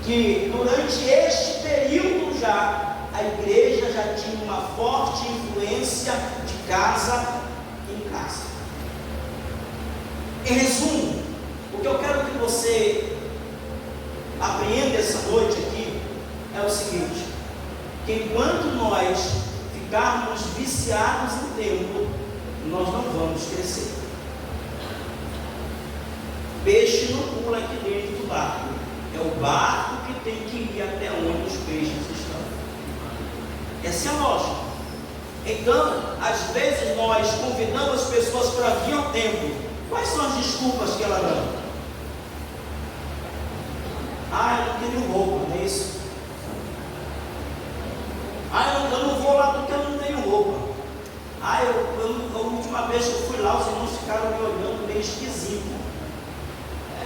que durante este período já, a igreja já tinha uma forte influência de casa em casa. Em resumo, o que eu quero que você apreenda essa noite aqui é o seguinte: que enquanto nós ficarmos viciados em tempo, nós não vamos crescer. Peixe não pula aqui dentro do barco, é o barco que tem que ir até onde os peixes estão. Essa é a lógica. Então, às vezes nós convidamos as pessoas para vir ao templo. Quais são as desculpas que ela dá? Eu não tenho roupa, não é isso? Eu não vou lá porque eu não tenho roupa. A última vez que eu fui lá, os irmãos ficaram me olhando meio esquisito.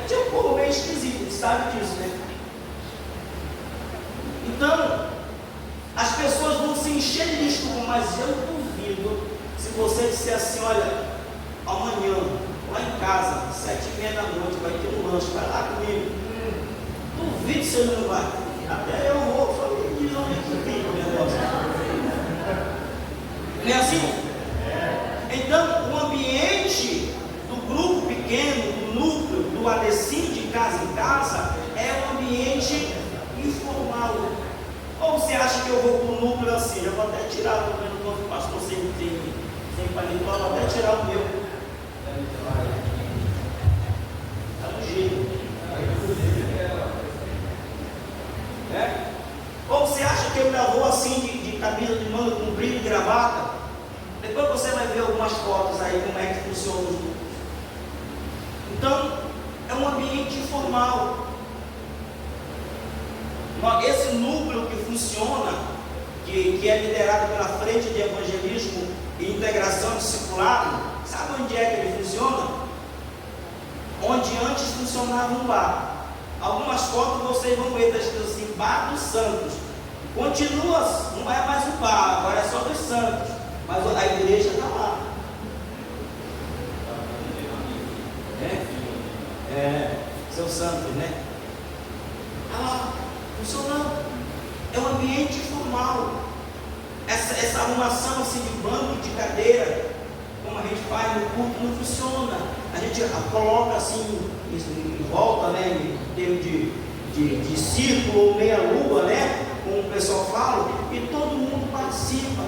Tinha um povo meio esquisito, sabe disso, né? Então, as pessoas vão se encher de desculpa, mas eu duvido se você disser assim: olha, amanhã, lá em casa, 7h30 da noite, vai ter um lanche, vai lá comigo. Duvido se você não vai. Até eu vou, falei, diz onde é que tem o negócio. Não é assim? Então, o ambiente do grupo pequeno, do núcleo, do ADCIM de casa em casa, é um ambiente informal. Ou você acha que eu vou para o núcleo assim? Eu vou até tirar o meu novo pastor sem paletó, vou até tirar o meu. Está no jeito. Ou você acha que eu ainda vou assim de camisa de manga comprida e gravata? Depois você vai ver algumas fotos aí como é que funciona os núcleos. Então, é um ambiente informal. Esse núcleo que funciona, que é liderado pela Frente de Evangelismo e Integração Discipulado, sabe onde é que ele funciona? Onde antes funcionava um bar. Algumas fotos vocês vão ver, está escrito assim, Bar dos Santos. Continua, não é mais um bar, agora é só dos Santos, mas a igreja está lá. Seu Santos, né? Está lá, funcionando. É um ambiente informal. Essa arrumação assim de banco, de cadeira, como a gente faz no culto, não funciona. A gente coloca assim em volta, né, em termos de círculo ou meia-lua, né, como o pessoal fala, e todo mundo participa.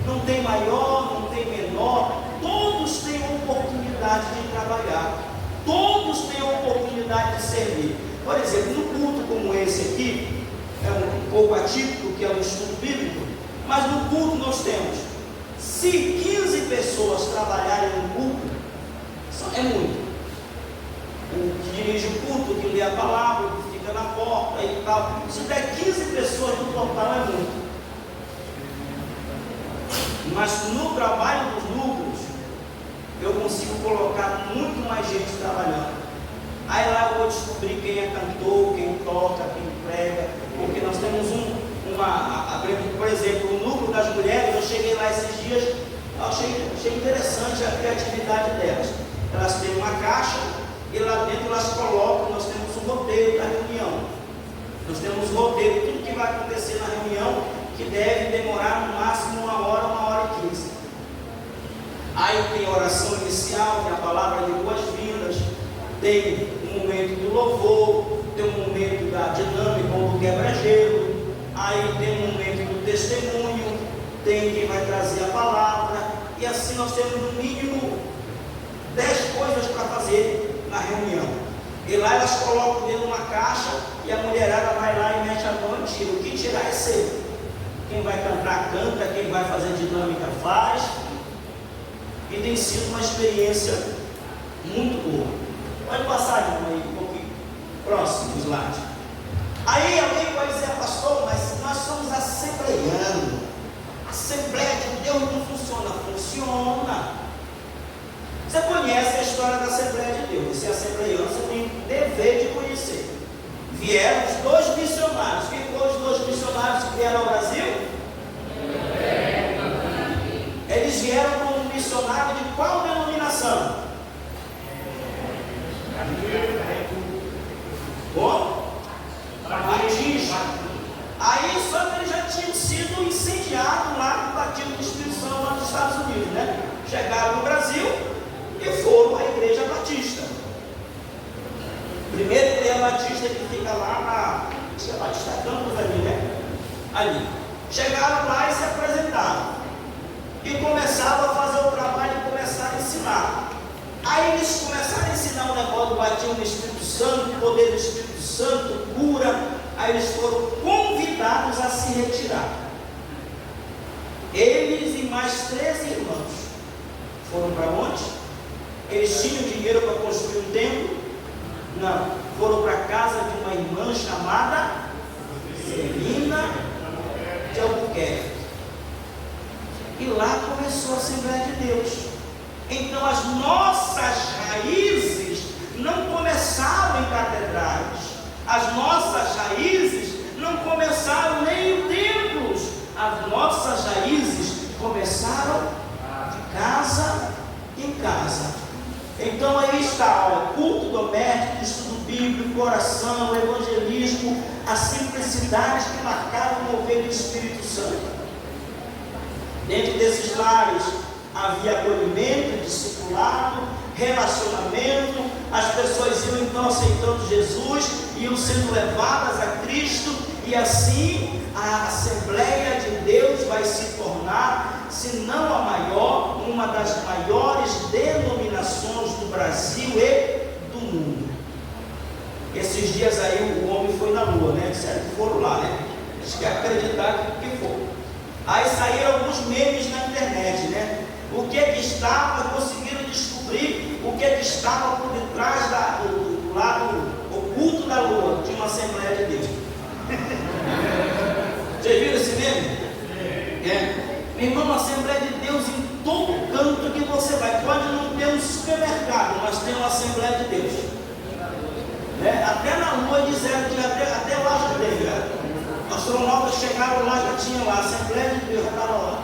Não tem maior, não tem menor, todos têm oportunidade de trabalhar, todos têm oportunidade de servir. Por exemplo, no culto como esse aqui, é um pouco atípico, que é um estudo bíblico, mas no culto nós temos, se 15 pessoas trabalharem no culto, é muito. O que dirige o culto, o que lê a palavra, o que fica na porta e tal. Se der 15 pessoas no total, é muito. Mas no trabalho dos núcleos, eu consigo colocar muito mais gente trabalhando. Aí lá eu vou descobrir quem é cantor, quem toca, quem prega, porque nós temos por exemplo, o núcleo das mulheres. Eu cheguei lá esses dias, eu achei interessante a criatividade delas. Elas têm uma caixa e lá dentro elas colocam, nós temos um roteiro da reunião. Nós temos um roteiro, tudo que vai acontecer na reunião, que deve demorar no máximo 1h, 1h15. Aí tem a oração inicial, tem a palavra de boas-vindas, tem um momento do louvor, tem um momento da dinâmica ou do quebra-gelo, aí tem um momento do testemunho, tem quem vai trazer a palavra, e assim nós temos no mínimo 10 coisas para fazer na reunião. E lá elas colocam dentro de uma caixa e a mulherada vai lá e mete a mão e tira. O que tirar é seu. Quem vai cantar, canta. Quem vai fazer dinâmica, faz. E tem sido uma experiência muito boa. Pode passar, irmão, aí um pouquinho. Próximo slide. Aí alguém pode dizer, pastor, mas nós somos assembleianos. Assembleia de Deus não funciona. Funciona. Você conhece a história da Assembleia de Deus. Você é assembleiano, você tem o dever de conhecer. Vieram os 2 missionários. Quem foram os 2 missionários que vieram ao Brasil? Eles vieram com um missionário de qual denominação? Batista. Aí só que eles já tinham sido incendiados lá no batismo do Espírito Santo lá nos Estados Unidos, né? Chegaram no Brasil e foram à Igreja Batista. Primeira Igreja Batista que fica lá na Batista Campos ali, né? Ali. Chegaram lá e se apresentaram. E começaram a fazer o trabalho e começaram a ensinar. Aí eles começaram a ensinar o negócio do batismo do Espírito Santo, o poder do Espírito Santo, cura. Aí eles foram convidados a se retirar. Eles e mais 13 irmãos foram para onde? Eles tinham dinheiro para construir um templo? Não. Foram para a casa de uma irmã chamada Celina de Albuquerque. E lá começou a Assembleia de Deus. Então as nossas raízes não começaram em catedrais. As nossas raízes não começaram nem em templos. As nossas raízes começaram de casa em casa. Então aí está o culto doméstico, estudo bíblico, oração, evangelismo, as simplicidades que marcaram o mover do Espírito Santo. Dentro desses lares havia acolhimento, discipulado, relacionamento, as pessoas iam então aceitando Jesus, iam sendo levadas a Cristo, e assim a Assembleia de Deus vai se tornar, se não a maior, uma das maiores denominações do Brasil e do mundo. Esses dias aí o homem foi na lua, né? Disseram que foram lá, né? Eles querem acreditar que foi. Aí saíram alguns memes na internet, né? O que é que estava, conseguiram descobrir o que é que estava por detrás do lado oculto da lua, de uma Assembleia de Deus. Vocês viram esse meme? É. Meu irmão, a Assembleia de Deus em todo canto que você vai, pode não ter um supermercado, mas tem uma Assembleia de Deus. Né? Até na lua disseram que até lá já teve. Né? Os astronautas chegaram lá, já tinha lá, a Assembleia de Deus já estava lá.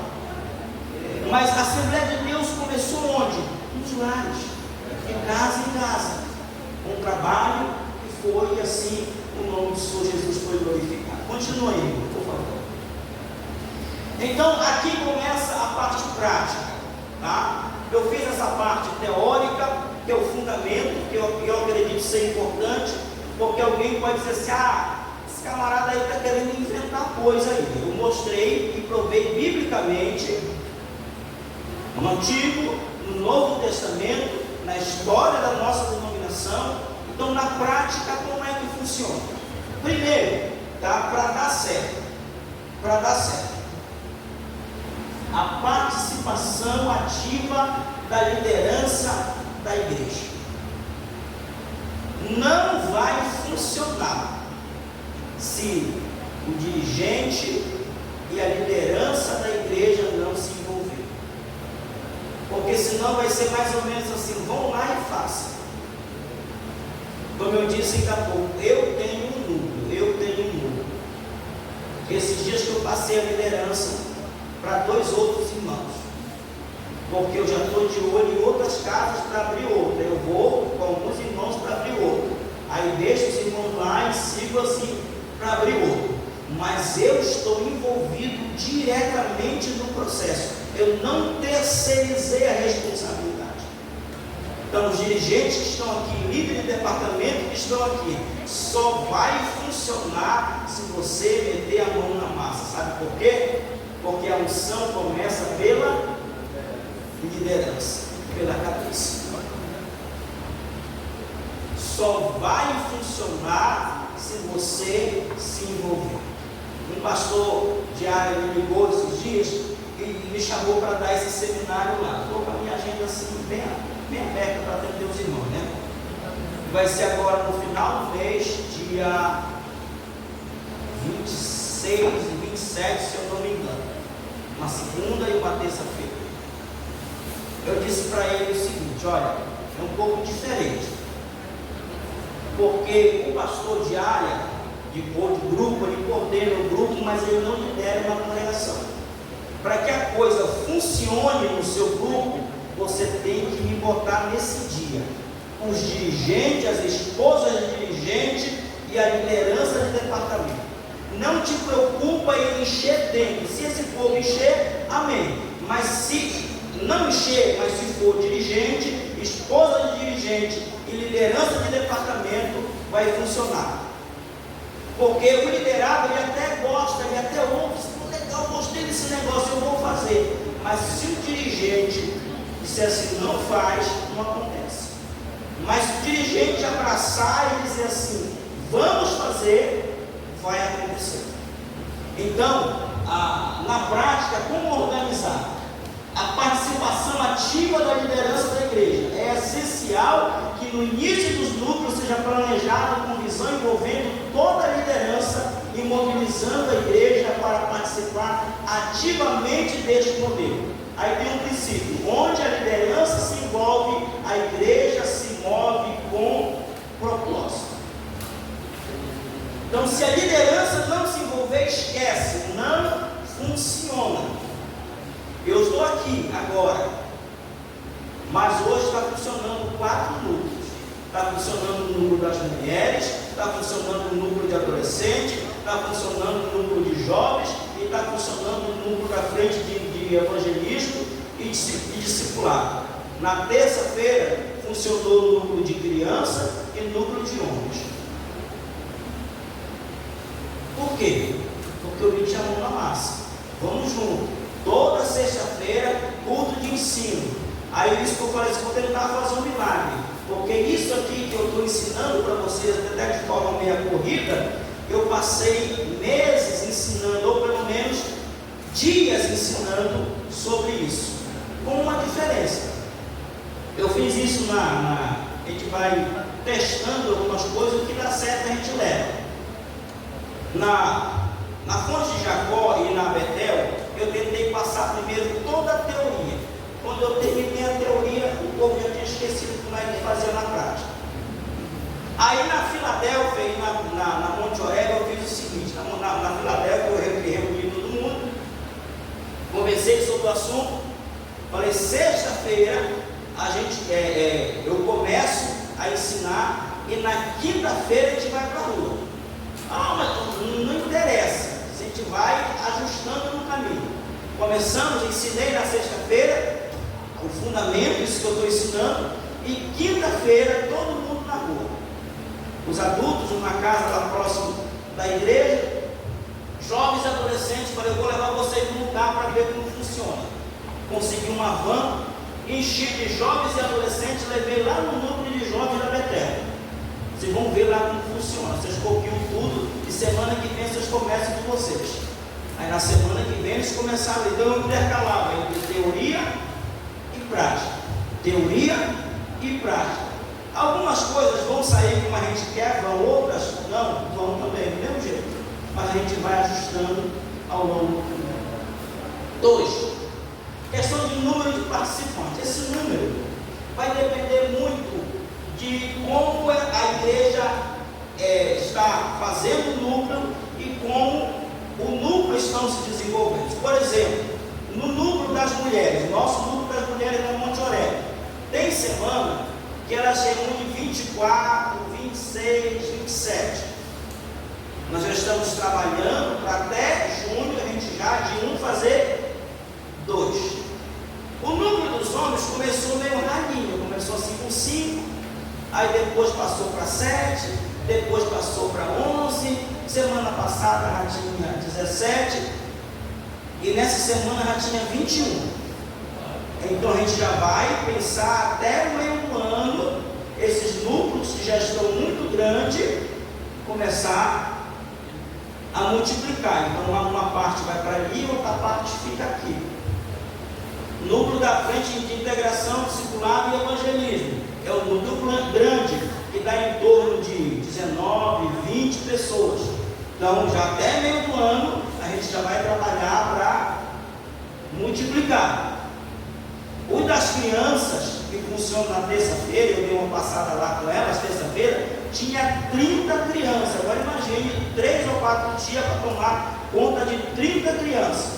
Mas a Assembleia de Deus começou onde? Nos lares, de casa em casa, com trabalho, e foi assim o nome do Senhor Jesus foi glorificado. Continue aí, por favor. Então aqui começa a parte prática, tá? Eu fiz essa parte teórica, que é o fundamento, que eu acredito ser importante, porque alguém pode dizer assim, esse camarada aí está querendo inventar coisa aí. Eu mostrei e provei biblicamente, no Antigo, no Novo Testamento, na história da nossa denominação. Então, na prática, como é que funciona? Primeiro, tá? Para dar certo, a participação ativa da liderança da igreja. Não vai funcionar se o dirigente e a liderança da igreja não se envolver. Porque senão vai ser mais ou menos assim, vão lá e façam. Como eu disse ainda há pouco, eu tenho um núcleo. Esses dias que eu passei a liderança para 2 outros irmãos, porque eu já estou de olho em outras casas para abrir outra. Eu vou com alguns irmãos para abrir outra, aí deixo os irmãos lá e sigo assim para abrir outra. Mas eu estou envolvido diretamente no processo. Eu não terceirizei a responsabilidade. Então, os dirigentes que estão aqui, líderes de departamento que estão aqui, só vai funcionar se você meter a mão na massa. Sabe por quê? Porque a unção começa pela liderança, pela cabeça. Só vai funcionar se você se envolver. Um pastor de área me ligou esses dias e me chamou para dar esse seminário lá. Estou com a minha agenda assim bem aberta para atender os irmãos, né? Vai ser agora no final do mês, dia 26 e 27, se eu não me engano. Uma segunda e uma terça-feira. Eu disse para ele o seguinte: olha, é um pouco diferente. Porque o pastor de área, de grupo, ele coordena o grupo, mas ele não lidera uma congregação. Para que a coisa funcione no seu grupo, você tem que me botar nesse dia. Os dirigentes, as esposas de dirigente e a liderança de departamento. Não te preocupa em encher tempo. Se esse povo encher, amém. Mas se não encher, mas se for dirigente, esposa de dirigente e liderança de departamento, vai funcionar. Porque o liderado, ele até gosta, ele até ouve, legal, gostei desse negócio, eu vou fazer. Mas se o dirigente disser assim, não faz, não acontece. Mas se o dirigente abraçar e dizer assim, vamos fazer, vai acontecer. Então, na prática, como organizar? A participação ativa da liderança da igreja. É essencial que no início dos núcleos seja planejado com visão envolvendo toda a liderança e mobilizando a igreja para participar ativamente deste modelo. Aí tem um princípio: onde a liderança se envolve, a igreja se move com propósito. Então, se a liderança não se envolver, esquece, não funciona. Eu estou aqui agora, mas hoje está funcionando 4 núcleos. Está funcionando o núcleo das mulheres, está funcionando o núcleo de adolescentes, está funcionando o núcleo de jovens e está funcionando o núcleo da frente de evangelismo e discipulado. Na terça-feira funcionou no núcleo de criança e no núcleo de homens. Por quê? Porque eu meti a mão na massa. Vamos junto. Toda sexta-feira, culto de ensino. Aí isso que eu falei, quando ele estava fazendo um milagre. Porque isso aqui que eu estou ensinando para vocês, até de forma meia corrida, eu passei meses ensinando, ou pelo menos dias ensinando sobre isso. Com uma diferença. Eu fiz isso a gente vai testando algumas coisas, o que dá certo a gente leva. Na fonte de Jacó e na Betel, eu tentei passar primeiro toda a teoria. Quando eu terminei a teoria, o povo já tinha esquecido como é que fazia na prática. Aí na Filadélfia e na Monte Oreb eu fiz o seguinte, na Filadélfia eu reuni todo mundo, conversei sobre o assunto, falei, sexta-feira eu começo a ensinar e na quinta-feira a gente vai para a rua. Mas não interessa, a gente vai ajustando no caminho. Começamos, ensinei na sexta-feira o fundamento, isso que eu estou ensinando, e quinta-feira todo mundo na rua. Os adultos, numa casa lá próximo da igreja, jovens e adolescentes, falei, eu vou levar vocês num lugar para ver como funciona. Consegui uma van, enchi de jovens e adolescentes, levei lá no núcleo de jovens da Betel. Vocês vão ver lá como funciona. Vocês copiam tudo e semana que vem vocês começam com vocês. Aí na semana que vem eles começaram, então eu intercalava entre teoria e prática. Teoria e prática. Algumas coisas vão sair como a gente quer, outras não, vão também, do mesmo jeito. Mas a gente vai ajustando ao longo do caminho. 2. Questão de número de participantes. Esse número vai depender muito de como a igreja está fazendo o núcleo e como o núcleo estão se desenvolvendo. Por exemplo, no núcleo das mulheres, nosso núcleo das mulheres no Monte Oreb, tem semana que elas reúnem 24, 26, 27. Nós já estamos trabalhando para até junho a gente já de um fazer 2. O núcleo dos homens começou meio ralinho, começou assim com 5, aí depois passou para 7, depois passou para 11, semana passada já tinha 17, e nessa semana já tinha 21. Então a gente já vai pensar até o meio do ano, esses núcleos que já estão muito grandes, começar a multiplicar. Então uma parte vai para ali, outra parte fica aqui. Núcleo da frente de integração, discipulado e evangelismo. É o núcleo grande, que dá em torno de 19, 20 pessoas. Então já até meio do ano, a gente já vai trabalhar para multiplicar. O das crianças, que funciona na terça-feira, eu dei uma passada lá com elas, terça-feira, tinha 30 crianças. Agora imagine 3 ou 4 dias para tomar conta de 30 crianças.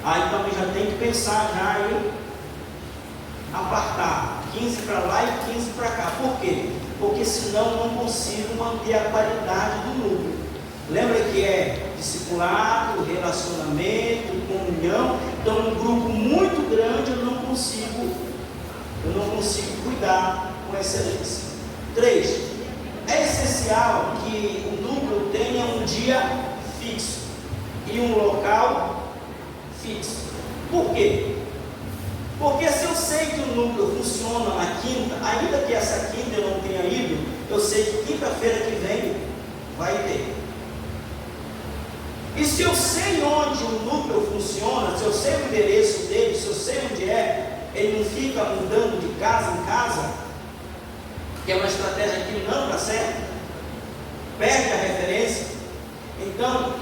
Aí então já tem que pensar já em apartar 15 para lá e 15 para cá. Por quê? Porque senão eu não consigo manter a qualidade do núcleo. Lembra que é discipulado, relacionamento, comunhão. Então um grupo muito grande eu não consigo cuidar com excelência. 3. É essencial que o núcleo tenha um dia fixo e um local fixo. Por quê? Porque se eu sei que o núcleo funciona na quinta, ainda que essa quinta eu não tenha ido, eu sei que quinta-feira que vem vai ter. E se eu sei onde o núcleo funciona, se eu sei o endereço dele, se eu sei onde é, ele não fica mudando de casa em casa, que é uma estratégia que não dá certo, perde a referência. Então,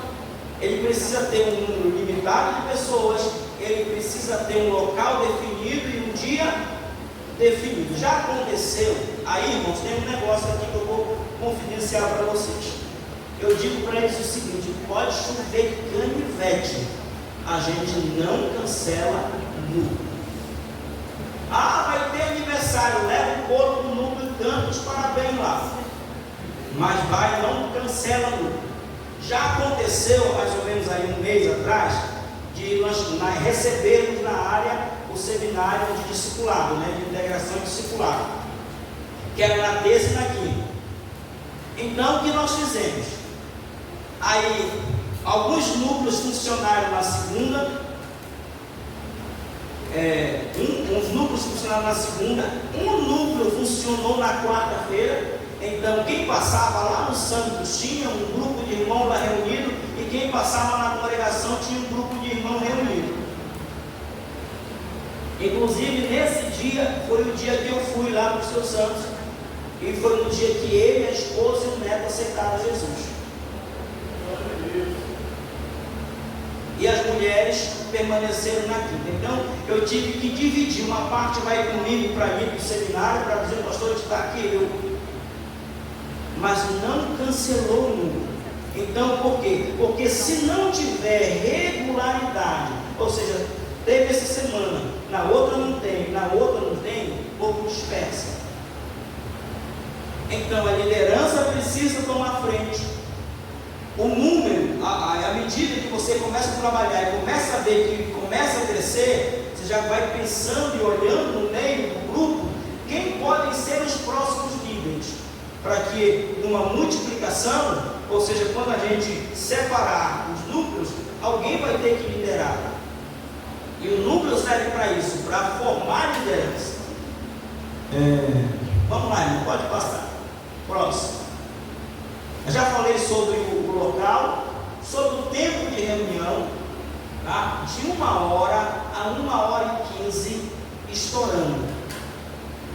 ele precisa ter um número limitado de pessoas, ele precisa ter um local definido e um dia definido. Já aconteceu, aí irmãos, tem um negócio aqui que eu vou confidenciar para vocês. Eu digo para eles o seguinte: pode chover canivete, a gente não cancela núcleo. Vai ter aniversário, leva o bolo do núcleo e canta os parabéns lá, mas não cancela núcleo. Já aconteceu, mais ou menos aí um mês atrás, de nós recebermos na área o seminário de discipulado, né, de integração e discipulado, que era na terça e na quinta. Então, o que nós fizemos? Aí, alguns núcleos funcionaram na segunda, uns núcleos funcionaram na segunda, um núcleo funcionou na quarta-feira. Então, quem passava lá no Santos tinha um grupo de irmãos lá reunido, e quem passava na congregação tinha um grupo de irmãos reunido. Inclusive, nesse dia, foi o dia que eu fui lá para o Seu Santos, e foi no dia que ele, a esposa e o neto aceitaram Jesus. E as mulheres permaneceram na quinta. Então, eu tive que dividir. Uma parte vai comigo para ir para o seminário, para dizer, pastor, a gente está aqui. Mas não cancelou o número. Então, por quê? Porque se não tiver regularidade, ou seja, teve essa semana, na outra não tem, na outra não tem, o povo dispersa. Então, a liderança precisa tomar frente. O número, à medida que você começa a trabalhar e começa a ver que começa a crescer, você já vai pensando e olhando no meio do grupo quem podem ser os próximos líderes, para que numa multiplicação, ou seja, quando a gente separar os núcleos, alguém vai ter que liderar. E o núcleo serve para isso, para formar liderança. Vamos lá, irmão, pode passar. Próximo. Eu já falei sobre o local, sobre o tempo de reunião, tá? De 1h a 1h15, estourando.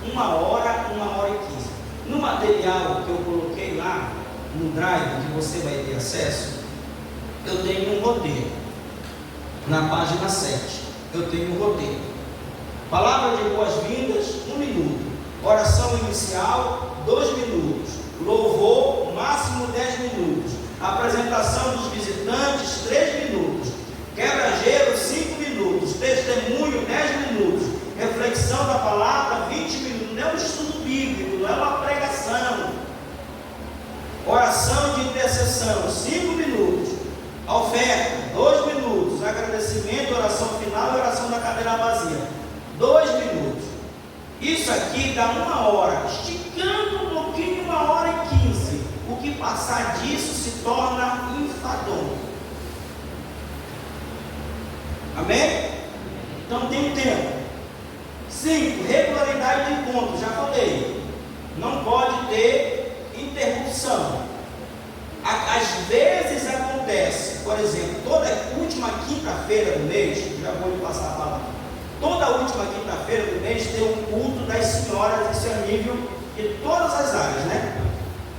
1h e 15. No material que eu coloquei lá, no Drive, que você vai ter acesso, eu tenho um roteiro. Na página 7, eu tenho um roteiro. Palavra de boas-vindas, 1 minuto. Oração inicial, 2 minutos. Louvor, máximo 10 minutos. Apresentação dos visitantes, 3 minutos. Quebra-gelo, 5 minutos. Testemunho, 10 minutos. Reflexão da palavra, 20 minutos. Não é um estudo bíblico, não é uma pregação. Oração de intercessão, 5 minutos. Oferta, 2 minutos. Agradecimento, oração final e oração da cadeira vazia, 2 minutos. Isso aqui dá 1 hora, esticando um pouquinho, 1h15. O que passar disso se torna enfadonho. Amém? Então tem um tempo. 5. Regularidade do encontro, já falei. Não pode ter interrupção. Às vezes acontece, por exemplo, toda última quinta-feira do mês, já vou lhe passar a palavra. Toda última quinta-feira do mês tem um culto das senhoras, isso é nível de todas as áreas, né?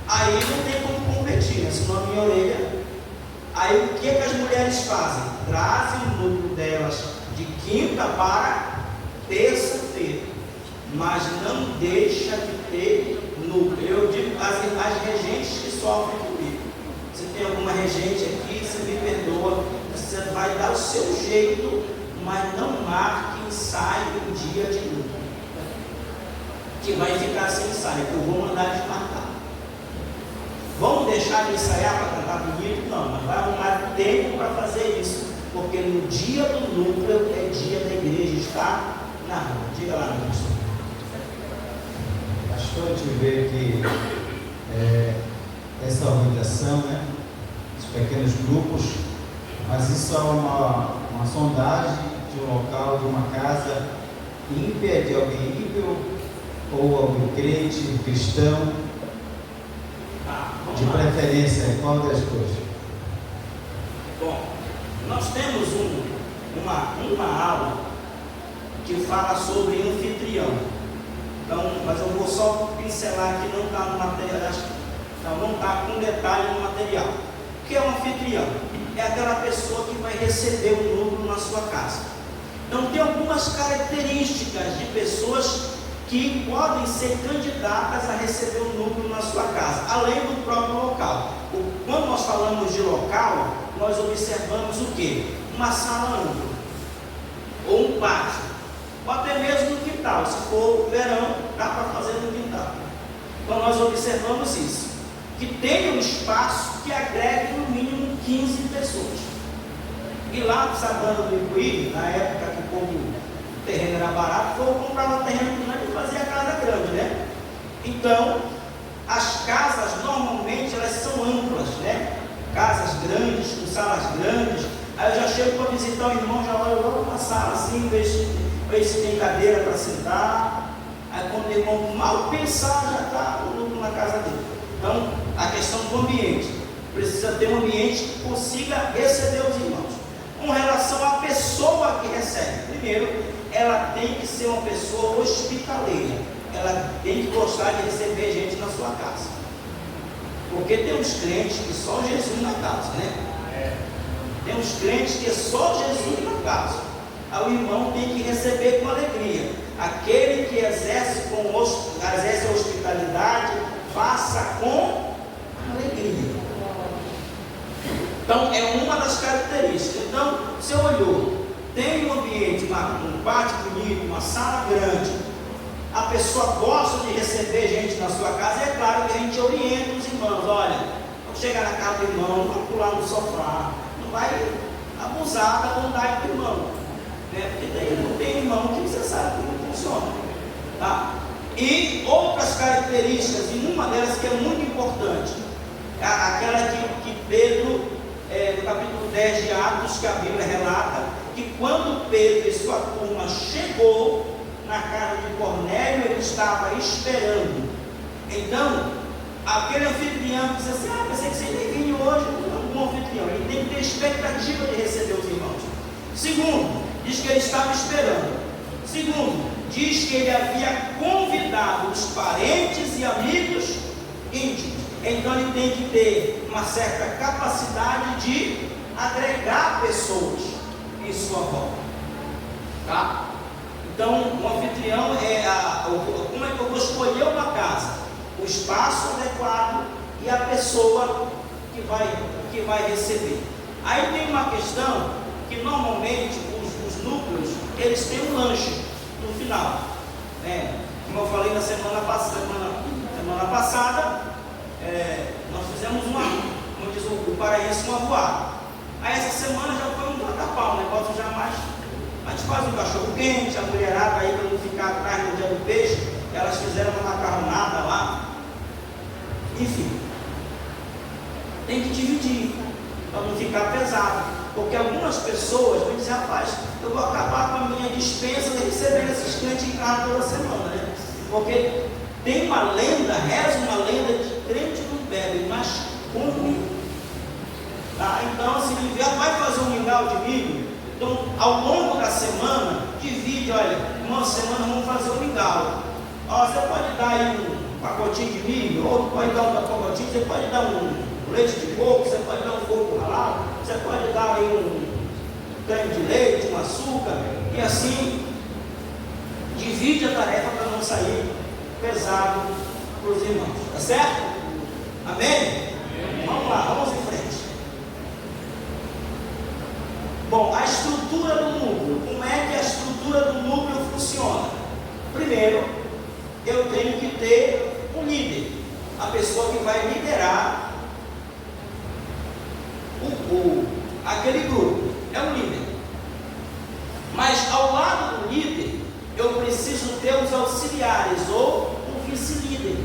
Aí não tem como competir, né? Senão a minha orelha. Aí o que as mulheres fazem? Trazem o núcleo delas de quinta para terça-feira, mas não deixa de ter núcleo. Eu digo as regentes que sofrem comigo. Se tem alguma regente aqui, você me perdoa, você vai dar o seu jeito, mas não marque ensaio em dia de luta, que vai ficar sem ensaio, que eu vou mandar desmarcar. Vamos deixar de ensaiar para cantar bonito? Não, mas vai arrumar tempo para fazer isso, porque no dia do núcleo é dia da igreja estar na rua. Diga lá, meu pastor. Pastor, a gente vê que essa organização, né, os pequenos grupos, mas isso é uma sondagem de um local, de uma casa ímpia, de alguém ímpio, ou alguém crente, cristão, de preferência, qual das coisas? Bom, nós temos uma aula que fala sobre anfitrião. Então, mas eu vou só pincelar aqui, não está no material, não está com detalhe no material. O que é um anfitrião? É aquela pessoa que vai receber um núcleo na sua casa. Então tem algumas características de pessoas que podem ser candidatas a receber um núcleo na sua casa, além do próprio local. Quando nós falamos de local, nós observamos o quê? Uma sala ampla, ou um pátio, ou até mesmo no quintal. Se for verão, dá para fazer no quintal. Então nós observamos isso, que tenha um espaço que agregue no mínimo 15 pessoas. E lá no Sabana do Ipuí, na época que o povo o terreno era barato, ou comprava terreno grande e fazia a casa grande, né? Então, as casas normalmente elas são amplas, né? Casas grandes, com salas grandes. Aí eu já chego para visitar o irmão, já olho logo na sala assim, vejo se tem cadeira para sentar. Aí quando o irmão mal pensar, já está o lucro na casa dele. Então, a questão do ambiente. Precisa ter um ambiente que consiga receber os irmãos. Com relação à pessoa que recebe, primeiro, ela tem que ser uma pessoa hospitaleira. Ela tem que gostar de receber gente na sua casa. Porque tem uns crentes que só Jesus na casa, né? Tem uns crentes que é só Jesus na casa. Aí o irmão tem que receber com alegria. Aquele que exerce a hospitalidade, faça com alegria. Então, é uma das características. Então, você olhou, tem um ambiente, um pátio bonito, uma sala grande, a pessoa gosta de receber gente na sua casa, é claro que a gente orienta os irmãos, olha, quando chegar na casa do irmão, não vai pular no sofá, não vai abusar da vontade do irmão, né? Porque não tem irmão que você sabe que não funciona, tá? E outras características, e uma delas que é muito importante, aquela que Pedro, no capítulo 10 de Atos, que a Bíblia relata, que quando Pedro e sua turma chegou na casa de Cornélio, ele estava esperando. Então, aquele anfitrião disse assim, pensei que você nem vinha hoje, um anfitrião, ele tem que ter expectativa de receber os irmãos. Segundo, diz que ele estava esperando. Segundo, diz que ele havia convidado os parentes e amigos íntimos. Então ele tem que ter uma certa capacidade de agregar pessoas em sua volta, tá? Então, o anfitrião como é que eu vou escolher uma casa? O espaço adequado e a pessoa que vai receber. Aí tem uma questão que normalmente os núcleos, eles têm um lanche no final, né? Como eu falei na semana passada, nós fizemos como diz o paraense, uma voada. Aí essa semana já foi um bota-pau, um negócio já mais. A gente faz um cachorro quente, a mulherada aí para não ficar atrás no dia do peixe, elas fizeram uma macarronada lá. Enfim, tem que dividir para não ficar pesado. Porque algumas pessoas me dizem, rapaz, eu vou acabar com a minha dispensa de receber esses clientes em casa toda semana, né? Porque tem uma lenda, reza uma lenda de crente não bebe, mas come. Tá? Então, se vai fazer um mingau de milho, então ao longo da semana, divide, olha, uma semana vamos fazer um mingau. Ó, você pode dar aí um pacotinho de milho, outro pode dar um pacotinho, você pode dar um leite de coco, você pode dar um coco ralado, você pode dar aí um creme de leite, um açúcar, e assim divide a tarefa para não sair pesado para os irmãos, tá certo? Amém? Vamos lá, vamos em frente. Bom, a estrutura do núcleo. Como é que a estrutura do núcleo funciona? Primeiro, eu tenho que ter um líder, a pessoa que vai liderar aquele grupo, é um líder. Mas ao lado do líder, eu preciso ter os auxiliares ou um vice-líder,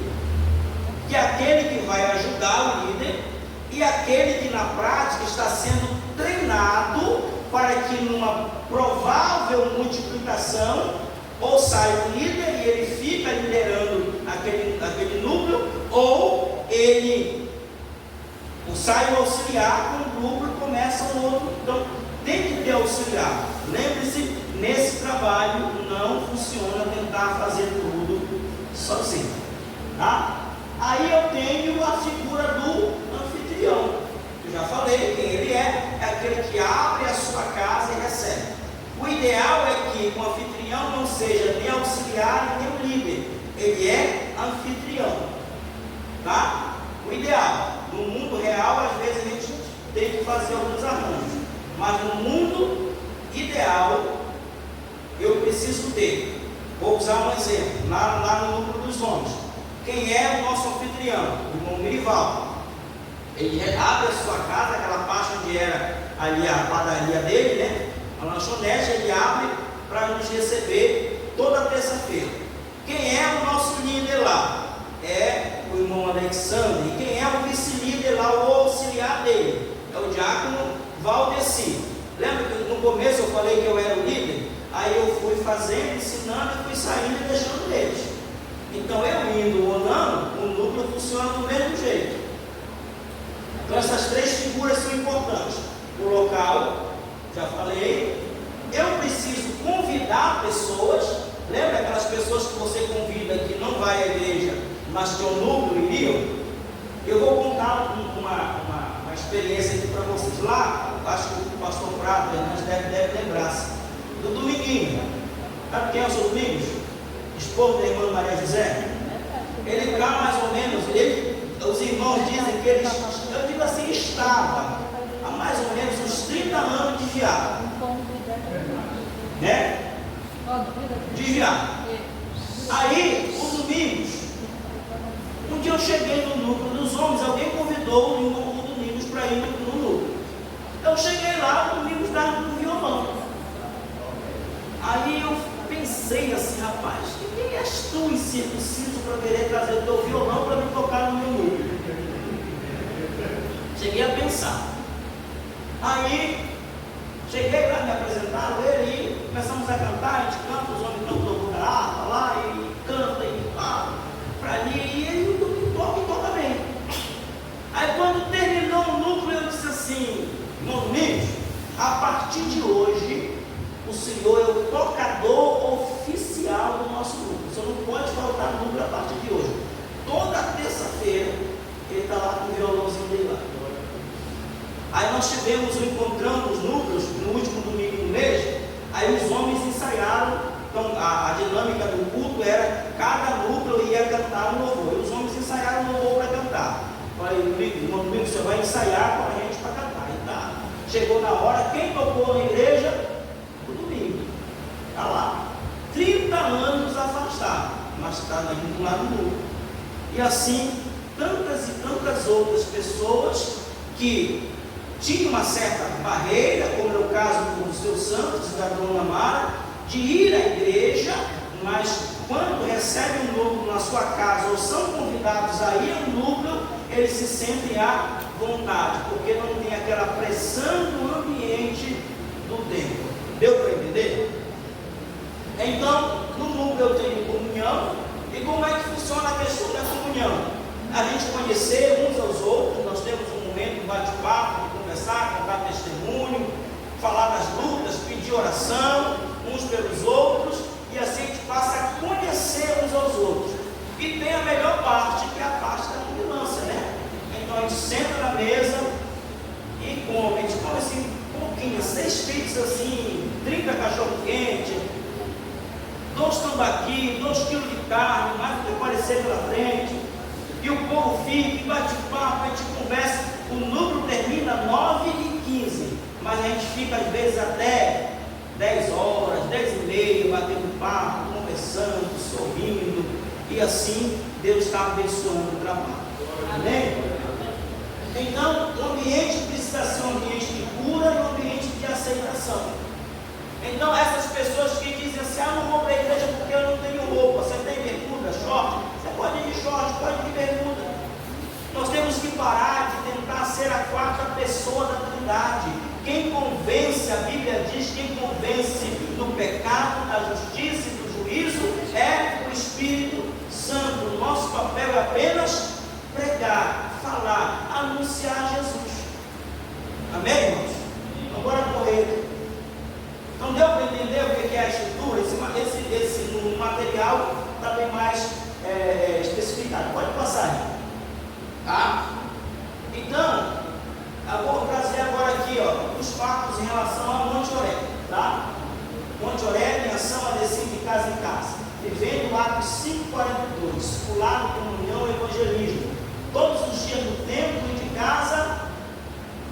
que é aquele que vai ajudar o líder e aquele que na prática está sendo treinado para que numa provável multiplicação ou saia o líder e ele fica liderando aquele núcleo, ou ele sai o auxiliar com o grupo e começa um outro. Então tem que ter auxiliar. Lembre-se, nesse trabalho não funciona tentar fazer tudo sozinho, tá? Aí eu tenho a figura do anfitrião. Eu já falei quem ele é aquele que abre a sua casa e recebe. O ideal é que o anfitrião não seja nem auxiliar nem o líder, ele é anfitrião, tá? O ideal, no mundo real, às vezes a gente tem que fazer alguns arranjos, mas no mundo ideal, eu preciso ter. Vou usar um exemplo, lá no núcleo dos homens. Quem é o nosso anfitrião? O irmão Mirival. Ele abre a sua casa, aquela parte onde era ali a padaria dele, né? A lanchonete, ele abre para nos receber toda terça-feira. Quem é o nosso líder lá? É o irmão Alexandre. E quem é o vice-líder lá, o auxiliar dele? É o diácono Valdeci. Lembra que no começo eu falei que eu era o líder? Aí eu fui fazendo, ensinando e fui saindo e deixando eles. Então eu indo ou não, o núcleo funciona do mesmo jeito. Então essas três figuras são importantes. O local, já falei. Eu preciso convidar pessoas. Lembra aquelas pessoas que você convida que não vai à igreja, mas que ao núcleo iriam? Eu vou contar uma experiência aqui para vocês. Lá, acho que o pastor Prado deve lembrar-se do Dominguinho. Sabe quem é o seu Domingos? Esposo da irmã Maria José. Ele cá mais ou menos, os irmãos dizem que ele, eu digo assim, estava há mais ou menos uns 30 anos desviado. Né? Desviado. Aí, o Domingos, um dia eu cheguei no núcleo dos homens, alguém convidou o Domingos para ir no núcleo. Eu cheguei lá, o Domingos estava no violão. Aí eu pensei assim, rapaz, quem és tu, incircunciso, para querer trazer o teu violão para me tocar no meu núcleo? Cheguei a pensar. Aí, cheguei lá, me apresentaram ele e começamos a cantar, a gente canta, os homens cantam toda a harpa lá, e canta e fala para ali, e ele toca bem. Aí quando terminou o núcleo, eu disse assim, irmão Domingos, a partir de hoje, o senhor é o tocador oficial do nosso núcleo. O senhor não pode faltar no núcleo a partir de hoje. Toda terça-feira, ele está lá com o violãozinho dele lá. Aí nós encontramos os núcleos no último domingo do mês. Aí os homens ensaiaram. Então a dinâmica do culto era cada núcleo ia cantar um louvor. E os homens ensaiaram um louvor para cantar. Falei, irmão Domingo, você vai ensaiar com a gente para cantar. E tá. Chegou na hora, quem tocou na igreja? O Domingo. Está lá. 30 anos afastado, mas está indo lá no núcleo. E assim, tantas e tantas outras pessoas que tinha uma certa barreira, como é o caso do seu Santos e da dona Mara, de ir à igreja, mas quando recebem um núcleo na sua casa ou são convidados a ir ao núcleo, eles se sentem à vontade, porque não tem aquela pressão do ambiente do templo. Deu para entender? Então, no núcleo eu tenho comunhão. E como é que funciona a questão da comunhão? A gente conhecer uns aos outros, nós temos um momento de bate-papo, de conversar, contar testemunho, falar das lutas, pedir oração uns pelos outros, e assim a gente passa a conhecer uns aos outros. E tem a melhor parte, que é a parte da combinância, né? Então a gente senta na mesa e come, a gente come assim um pouquinho, 6 pizzas assim, 30 cachorro-quente, 2 tambaqui, 2 quilos de carne, mais do que aparecer pela frente. E o povo fica, e bate papo, a gente conversa. O núcleo termina 9h15, mas a gente fica às vezes até 10 horas, 10h30, batendo papo, conversando, sorrindo. E assim Deus está abençoando o trabalho. Amém? Então, o ambiente precisa ser um ambiente de cura e um ambiente de aceitação. Então, essas pessoas que dizem assim, não vou para a igreja porque eu não tenho roupa. Você tem bermuda, short? Você pode ir de short, pode ir de bermuda. Nós temos que parar de tentar ser a quarta pessoa da Trindade. Quem convence, a Bíblia diz, quem convence do pecado, da justiça e do juízo é o Espírito Santo. O nosso papel é apenas pregar, falar, anunciar Jesus. Amém, irmãos? Então, bora correr. Então deu para entender o que é a estrutura? No material está bem mais especificado. Pode passar aí. Tá? Então, eu vou trazer agora aqui os fatos em relação a Monte Oreb. Tá? Monte Oreb em ação a descer de casa em casa. Vivendo o Atos 5:42, discipulado, comunhão e evangelismo. Todos os dias no templo e de casa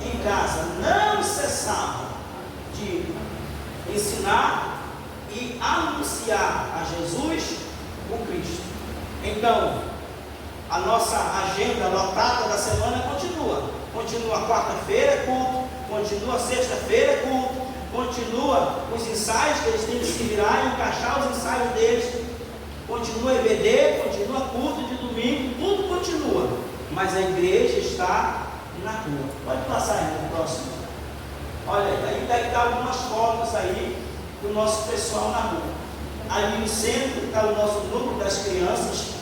em casa. Não cessavam de ensinar e anunciar a Jesus, o Cristo. Então, a nossa agenda lotada da semana continua. Continua quarta-feira culto, continua sexta-feira culto, continua os ensaios que eles têm que se virar e encaixar os ensaios deles, continua EBD, continua culto de domingo, tudo continua, mas a igreja está na rua. Pode passar aí no próximo. Olha, aí deve estar algumas fotos aí do nosso pessoal na rua. Ali no centro está o nosso grupo das crianças,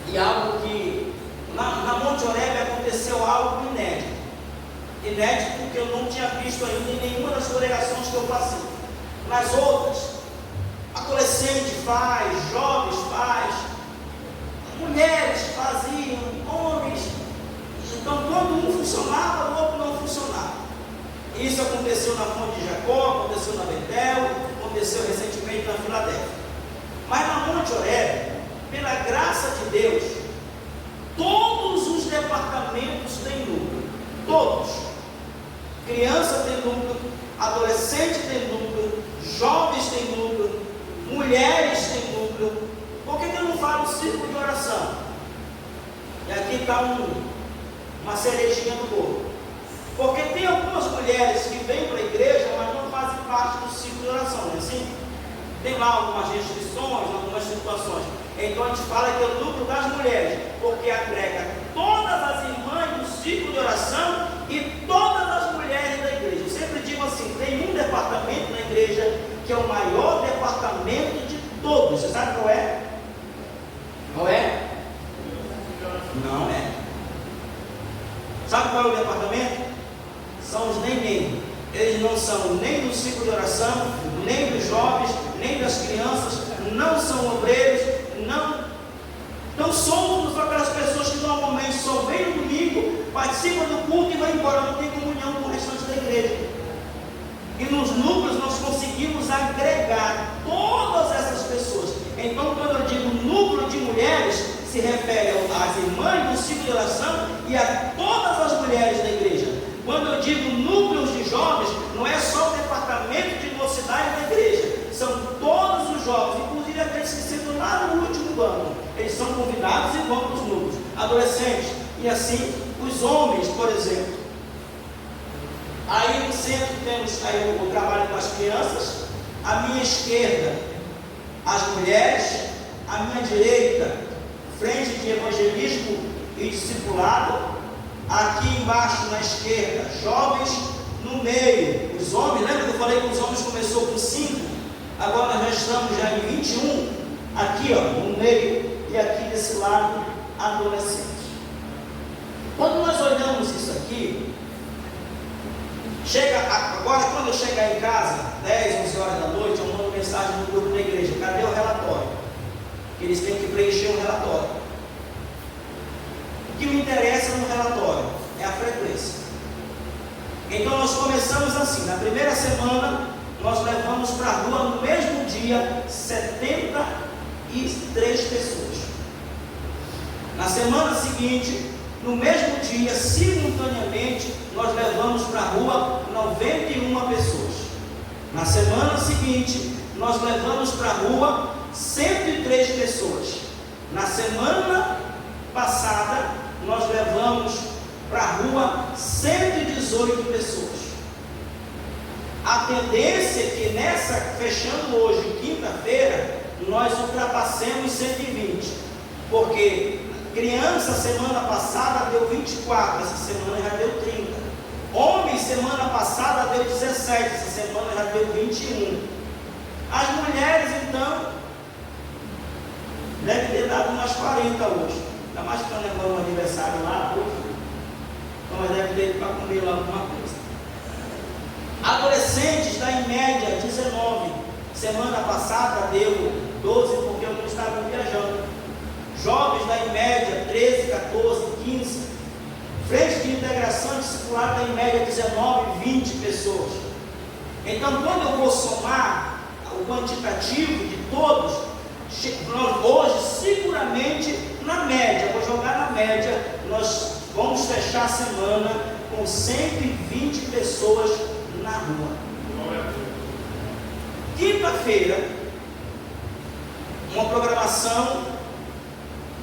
e algo que na Monte Oreb aconteceu algo inédito porque eu não tinha visto ainda em nenhuma das congregações que eu passei. Nas outras, adolescente faz, jovens faz, mulheres faziam, homens. Então, quando um funcionava, o outro não funcionava. Isso aconteceu na Fonte de Jacó, aconteceu na Betel, aconteceu recentemente na Filadélfia. Mas na Monte Oreb, pela graça de Deus, todos os departamentos têm núcleo. Todos. Criança tem núcleo, adolescente tem núcleo, jovens têm núcleo, mulheres têm núcleo. Por que eu não falo círculo de oração? E aqui está uma cerejinha do bolo. Porque tem algumas mulheres que vêm para a igreja, mas não fazem parte do círculo de oração, não é assim? Tem lá algumas restrições, algumas situações. Então a gente fala que é o núcleo das mulheres, porque agrega todas as irmãs do círculo de oração e todas as mulheres da igreja. Eu sempre digo assim, tem um departamento na igreja que é o maior departamento de todos. Você sabe qual é? Qual é? Não é. Sabe qual é o departamento? São os neném. Eles não são nem do ciclo de oração, nem dos jovens, nem das crianças, não são obreiros, não somos aquelas pessoas que normalmente só vêm no domingo, participam do culto e vão embora, não tem comunhão com o restante da igreja. E nos núcleos nós conseguimos agregar todas essas pessoas. Então, quando eu digo núcleo de mulheres, se refere às irmãs do ciclo de oração e a todas as mulheres da igreja. Quando eu digo núcleos de jovens, não é só o departamento de mocidade da igreja, são todos os jovens, inclusive aqueles que sentam lá no último banco. Eles são convidados e vão para os núcleos. Adolescentes, e assim os homens, por exemplo. Aí no centro temos aí o trabalho com as crianças, à minha esquerda as mulheres, à minha direita frente de evangelismo e discipulado, aqui embaixo na esquerda jovens, no meio os homens. Lembra que eu falei que os homens começou com 5, agora nós já estamos já em 21, aqui ó, no meio, e aqui desse lado adolescentes. Quando nós olhamos isso aqui, agora quando eu chegar em casa, 10, 11 horas da noite, eu mando mensagem no grupo da igreja, cadê o relatório? Que eles têm que preencher um relatório. O que me interessa no relatório é a frequência. Então nós começamos assim, na primeira semana, nós levamos para a rua no mesmo dia 73 pessoas. Na semana seguinte, no mesmo dia, simultaneamente, nós levamos para a rua 91 pessoas. Na semana seguinte, nós levamos para a rua 103 pessoas. Na semana passada, nós levamos para a rua 118 pessoas. A tendência é que fechando hoje, quinta-feira, nós ultrapassemos 120, porque criança semana passada deu 24, essa semana já deu 30. Homem semana passada deu 17, essa semana já deu 21. As mulheres então devem ter dado umas 40 hoje. Ainda mais que estão levando um aniversário lá hoje. Então nós devemos ter para comer lá alguma coisa. Adolescentes dá em média 19. Semana passada deu 12 porque alguns estavam viajando. Jovens dá em média 13, 14, 15. Frente de integração discipular dá em média 19, 20 pessoas. Então quando eu vou somar o quantitativo de todos, nós hoje seguramente na média, vou jogar na média, nós vamos fechar a semana com 120 pessoas na rua. Quinta-feira, uma programação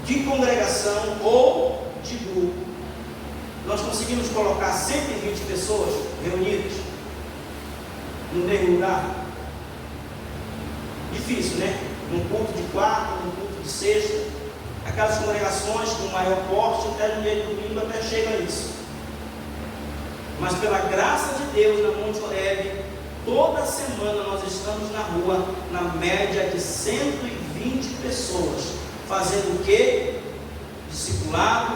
de congregação ou de grupo. Nós conseguimos colocar 120 pessoas reunidas. no mesmo lugar? Difícil, né? Num culto de quarta, num culto de sexta, aquelas congregações com maior porte, até no dia de domingo até chega a isso. Mas pela graça de Deus, na Monte Horebe, toda semana nós estamos na rua, na média de 120 pessoas, fazendo o quê? Discipulado,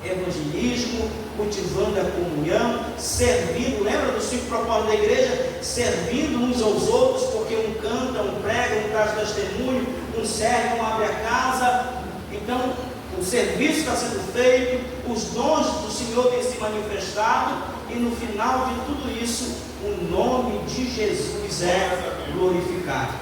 evangelismo, cultivando a comunhão, servindo. Lembra dos 5 propósitos da igreja? Servindo uns aos outros, porque um canta, um prega, um traz testemunho, um serve, um abre a casa. Então, o serviço está sendo feito, os dons do Senhor têm se manifestado, e no final de tudo isso, o nome de Jesus é glorificado.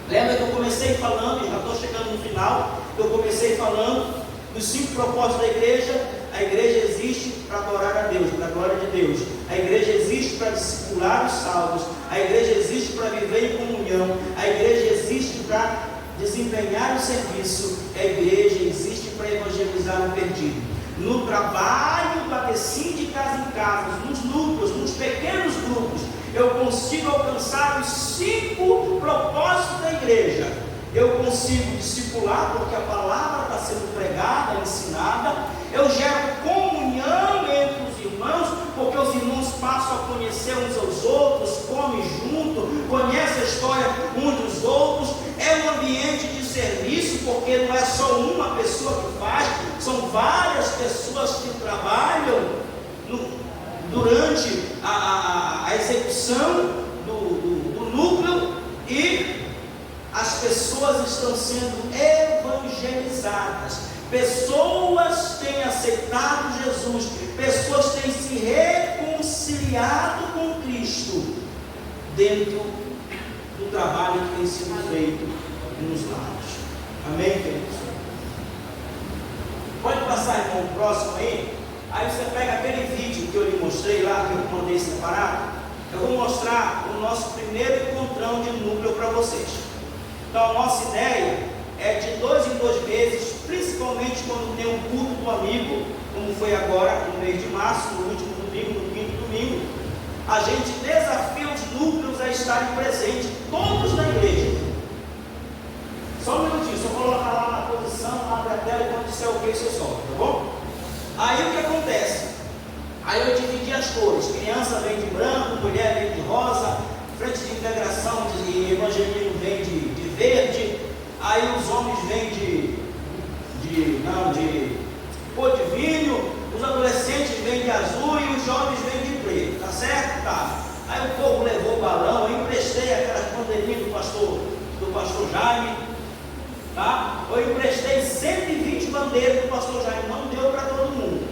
Lembra que eu comecei falando, e já estou chegando no final, eu comecei falando dos 5 propósitos da igreja. A igreja existe para adorar a Deus, para a glória de Deus. A igreja existe para discipular os salvos. A igreja existe para viver em comunhão. A igreja existe para desempenhar o serviço. A igreja existe para evangelizar o perdido. No trabalho do ADCIM de casa em casa, nos núcleos, nos pequenos grupos, eu consigo alcançar os 5 propósitos da igreja. Eu consigo discipular, porque a palavra está sendo pregada, ensinada. Eu gero comunhão entre os irmãos, porque os irmãos passam a conhecer uns aos outros, comem junto, conhecem a história uns dos outros. É um ambiente de serviço, porque não é só uma pessoa que faz, são várias pessoas que trabalham durante a execução do núcleo, e as pessoas estão sendo evangelizadas. Pessoas têm aceitado Jesus, pessoas têm se reconciliado com Cristo dentro do trabalho que tem sido feito nos lares. Amém, queridos? Pode passar, irmão, o próximo aí. Aí você pega aquele vídeo que eu lhe mostrei lá, que eu mandei separado. Eu vou mostrar o nosso primeiro encontrão de núcleo para vocês. Então a nossa ideia é de 2 em 2 meses, principalmente quando tem um culto do amigo, como foi agora no mês de março, no último domingo, no 5º domingo. A gente desafia os núcleos a estarem presentes, todos na igreja. Só um minutinho, só colocar lá na posição, abre a tela e quando disser o que você solta, tá bom? Aí o que acontece? Aí eu dividi as cores, criança vem de branco, mulher vem de rosa, frente de integração de evangelismo vem de verde, aí os homens vêm de cor de vinho, os adolescentes vêm de azul e os jovens vêm de preto, tá certo? Tá. Aí o povo levou o balão, eu emprestei aquelas bandeirinhas do pastor Jaime, tá? Eu emprestei 120 bandeiras do pastor Jaime, não deu para todo mundo.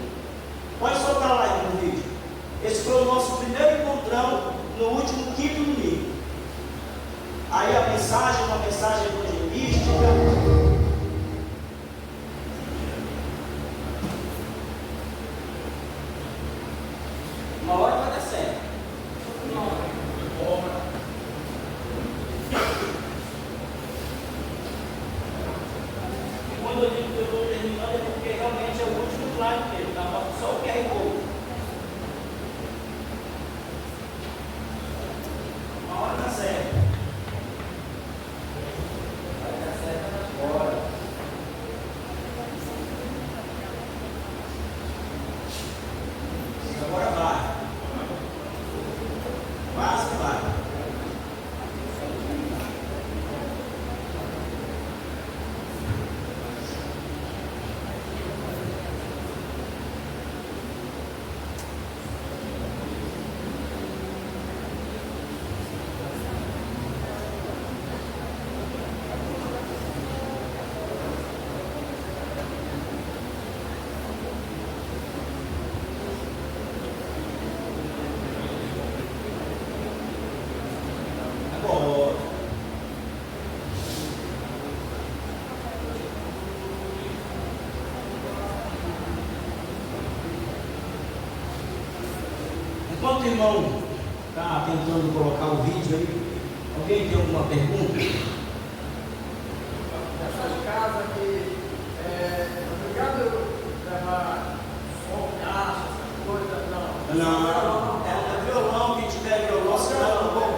Pode soltar lá aí no vídeo. Esse foi o nosso primeiro encontrão no último 5º domingo. Aí a mensagem, uma mensagem evangelística. Uma hora vai dar certo. E quando eu digo que eu estou terminando é porque realmente é o último slide mesmo, tá? Só o QR Code. Uma hora dá certo. Vai dar certo agora. Agora vai. Quase vai. Agora. Enquanto o irmão está tentando colocar o vídeo aí, alguém tem alguma pergunta? Nessas casas que obrigado a levar som, caixa, essas coisas, não. Não, é violão, quem tiver violão, senão eu vou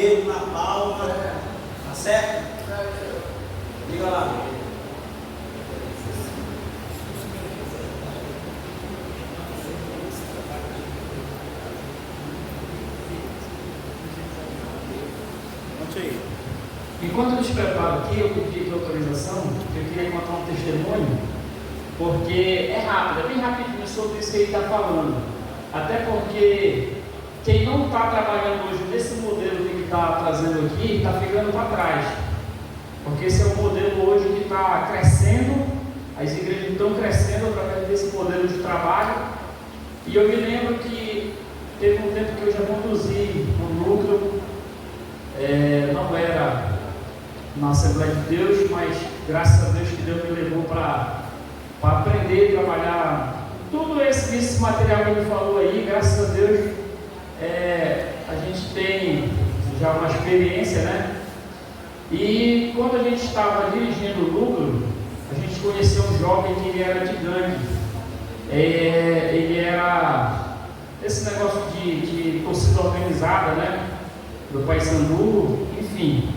dedo, na palma. Tá certo? Diga lá. Enquanto eu te preparo aqui, eu pedi aqui autorização, porque eu queria contar um testemunho, porque é rápido, é bem rapidinho sobre isso que ele está falando. Até porque quem não está trabalhando hoje nesse modelo que ele está trazendo aqui, está ficando para trás. Porque esse é um modelo hoje que está crescendo, as igrejas estão crescendo através desse modelo de trabalho. E eu me lembro que teve um tempo que eu já conduzi um núcleo, não era na Assembleia de Deus, mas graças a Deus que Deus me levou para aprender a trabalhar tudo esse material que ele falou aí. Graças a Deus a gente tem já uma experiência, né? E quando a gente estava dirigindo o núcleo, a gente conheceu um jovem que ele era de gangue. Ele era esse negócio de torcida organizada, né? Do Paysandu, enfim.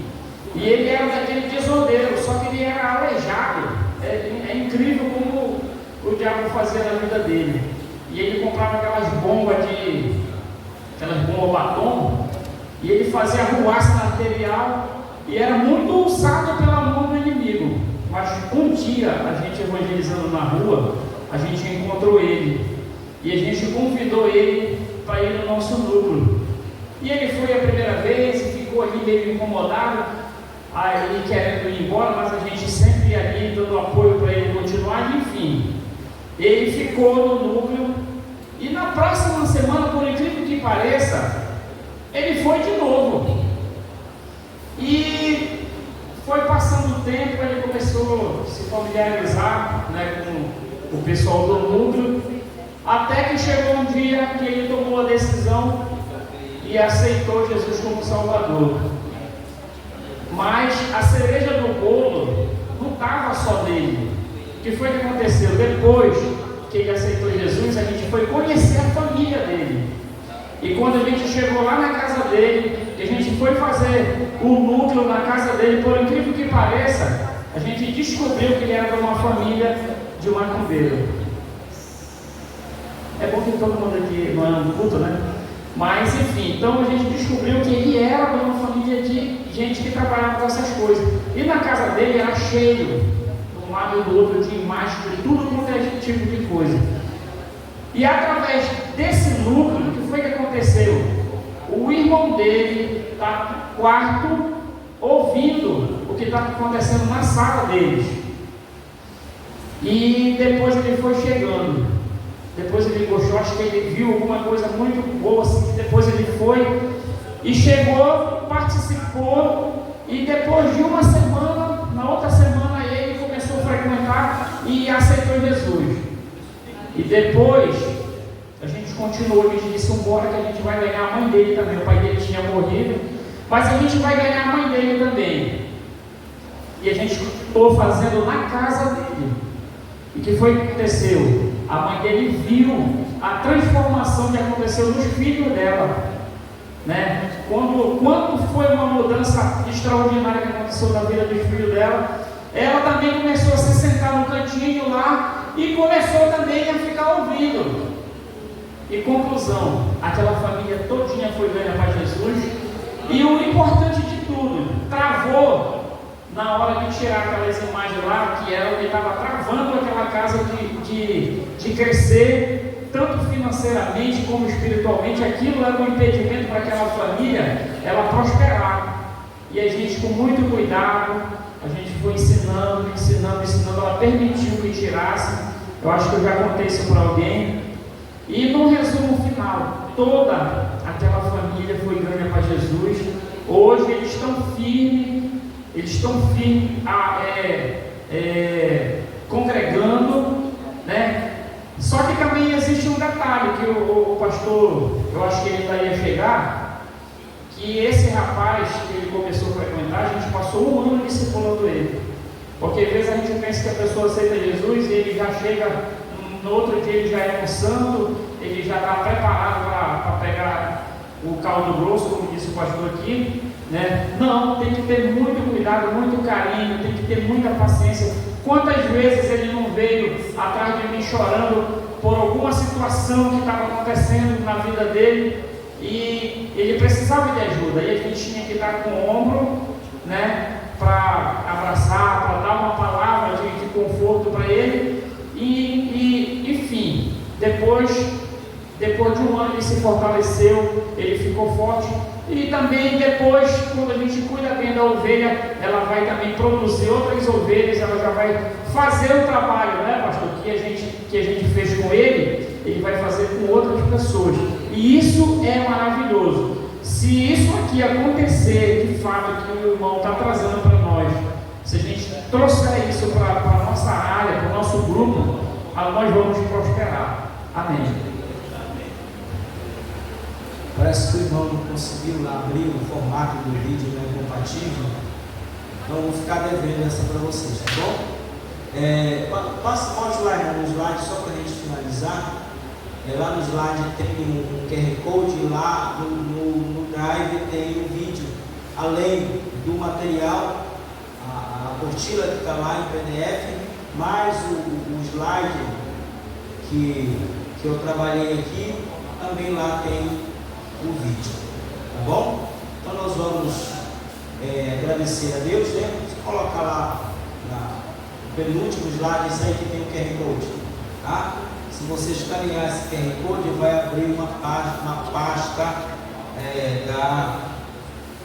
E ele era daquele desordeiro, só que ele era aleijado. É incrível como o diabo fazia na vida dele. E ele comprava aquelas bombas batom, e ele fazia arruaça arterial, e era muito usado pela mão do inimigo. Mas um dia, a gente evangelizando na rua, a gente encontrou ele, e a gente convidou ele para ir no nosso núcleo. E ele foi a primeira vez e ficou ali meio incomodado, ele querendo ir embora, mas a gente sempre ia ali dando apoio para ele continuar. Enfim, ele ficou no núcleo, e na próxima semana, por incrível que pareça, ele foi de novo. E foi passando o tempo, ele começou a se familiarizar, né, com o pessoal do núcleo, até que chegou um dia que ele tomou a decisão e aceitou Jesus como Salvador. Mas a cereja do bolo não estava só nele. O que foi que aconteceu? Depois que ele aceitou Jesus, a gente foi conhecer a família dele. E quando a gente chegou lá na casa dele, a gente foi fazer o núcleo na casa dele, por incrível que pareça, a gente descobriu que ele era de uma família de macumbeiro. É bom que todo mundo aqui não é um culto, né? Mas enfim, então a gente descobriu que ele era de uma família de gente que trabalhava com essas coisas. E na casa dele era cheio, de um lado e do outro, de imagens, de tudo quanto é tipo de coisa. E através desse núcleo, o que foi que aconteceu? O irmão dele está no quarto, ouvindo o que está acontecendo na sala deles. E depois ele foi chegando. Depois ele gostou, acho que ele viu alguma coisa muito boa, assim, depois ele foi e chegou, participou, e depois de uma semana, na outra semana ele começou a frequentar e aceitou Jesus. E depois a gente continuou, a gente disse, embora que a gente vai ganhar a mãe dele também. O pai dele tinha morrido, mas a gente vai ganhar a mãe dele também. E a gente estou fazendo na casa dele. E o que foi que aconteceu? A mãe dele viu a transformação que aconteceu nos filhos dela, né? Quando foi uma mudança extraordinária que aconteceu na vida dos filhos dela, ela também começou a se sentar no cantinho lá e começou também a ficar ouvindo. E conclusão, aquela família todinha foi ganha para Jesus. E o importante de tudo, travou na hora de tirar aquelas imagens lá, que era o que estava travando aquela casa de crescer, tanto financeiramente como espiritualmente. Aquilo era um impedimento para aquela família ela prosperar. E a gente, com muito cuidado, a gente foi ensinando, ela permitiu que tirasse. Eu acho que eu já contei isso para alguém. E no resumo final, toda aquela família foi ganha para Jesus. Hoje eles estão firmes, congregando, né? Só que também existe um detalhe que o pastor, eu acho que ele ainda ia chegar, que esse rapaz que ele começou a frequentar, a gente passou um ano discipulando ele. Porque às vezes a gente pensa que a pessoa aceita Jesus e ele já chega, no outro dia ele já é um santo, ele já está preparado para pegar o caldo grosso, como disse o pastor aqui. né? Não, tem que ter muito cuidado, muito carinho, tem que ter muita paciência. Quantas vezes ele não veio atrás de mim chorando por alguma situação que estava acontecendo na vida dele e ele precisava de ajuda, e a gente tinha que estar com o ombro, né, para abraçar, para dar uma palavra de conforto para ele, e enfim, depois de um ano ele se fortaleceu, ele ficou forte, e também depois, quando a gente cuida bem da ovelha, ela vai também produzir outras ovelhas, ela já vai fazer o trabalho, né, pastor, que a gente fez com ele vai fazer com outras pessoas, e isso é maravilhoso. Se isso aqui acontecer, de fato, que o irmão está trazendo para nós, se a gente trouxer isso para a nossa área, para o nosso grupo, nós vamos prosperar. Amém. Parece que o irmão não conseguiu lá abrir o formato do vídeo, não é compatível. Então eu vou ficar devendo essa para vocês, tá bom? Pode lá no slide só para a gente finalizar. Lá no slide tem um QR Code, lá no Drive tem um vídeo, além do material, a apostila que está lá em PDF, mais o slide que eu trabalhei aqui, também lá tem o vídeo, tá bom? Então nós vamos agradecer a Deus, né? Vamos colocar lá no penúltimo slide, isso aí que tem o QR Code, tá? Se você escanear esse QR Code, vai abrir uma pasta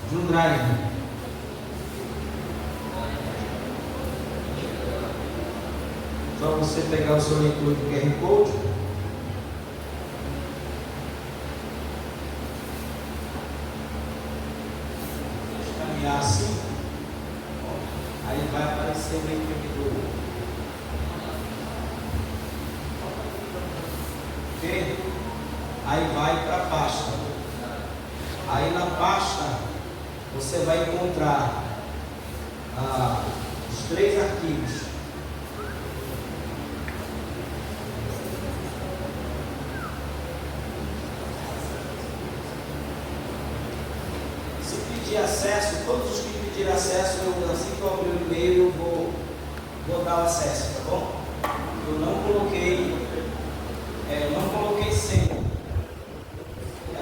de um Drive. Só você pegar o seu leitor do QR Code. Escanear assim. Aí vai aparecer o leitor do aí vai para a pasta. Aí na pasta você vai encontrar os 3 arquivos. Se pedir acesso, todos os que pedirem acesso, assim que eu abrir o e-mail, eu vou dar o acesso, tá bom? Eu não coloquei senha.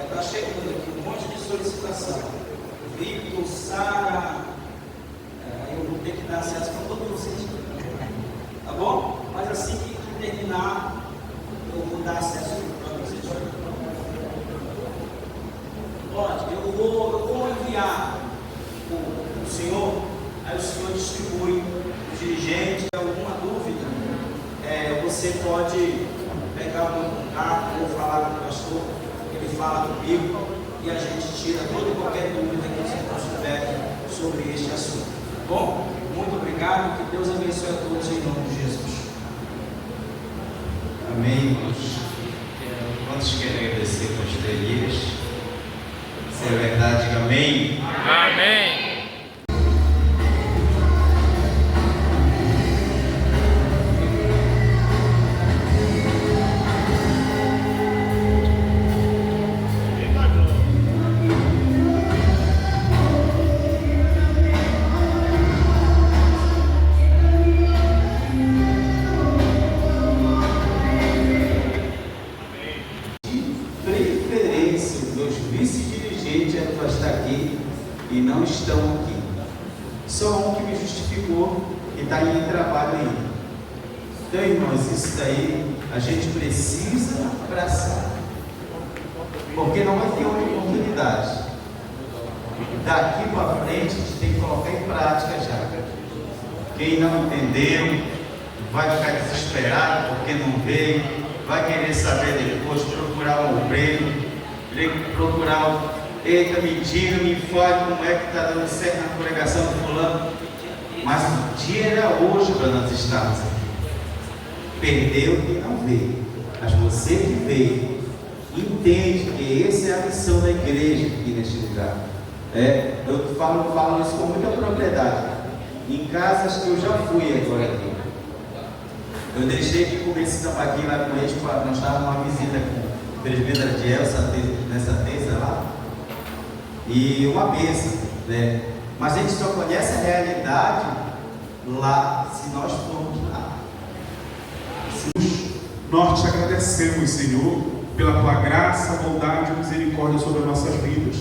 Está chegando aqui um monte de solicitação. Victor, Sara, eu vou ter que dar acesso para todos vocês. Tá bom? Mas assim que terminar, eu vou dar acesso para vocês. Pode, eu vou enviar o senhor, aí o senhor distribui o dirigente. Alguma dúvida, você pode pegar o meu contato ou falar com o pastor, ele fala comigo e a gente tira toda e qualquer dúvida que você tiver sobre este assunto. Bom, muito obrigado, que Deus abençoe a todos em nome de Jesus. Amém, irmãos. Quantos querem agradecer o pastor Elias? Se é verdade, diga amém. Amém. E não estão aqui. Só um que me justificou e está em trabalho ainda. Então, irmãos, isso daí a gente precisa abraçar, porque não vai ter outra oportunidade. Daqui para frente a gente tem que colocar em prática já. Quem não entendeu vai ficar desesperado porque não veio, vai querer saber depois, procurar um obreiro, procurar eita, mentira, me fale como é que está dando certo na pregação do fulano. Mas o dia era hoje para nós estarmos aqui. Perdeu quem não veio. Mas você que veio, entende que essa é a missão da igreja aqui neste lugar. Eu falo isso com muita propriedade. Em casas que eu já fui agora aqui. Eu deixei de comer esse tambaqui lá com eles, nós estávamos numa visita com o presbítero de Elsa nessa terça lá. E uma bênção. né? Mas a gente só conhece a realidade lá, se nós formos lá. Nós te agradecemos, Senhor, pela tua graça, bondade e misericórdia sobre as nossas vidas.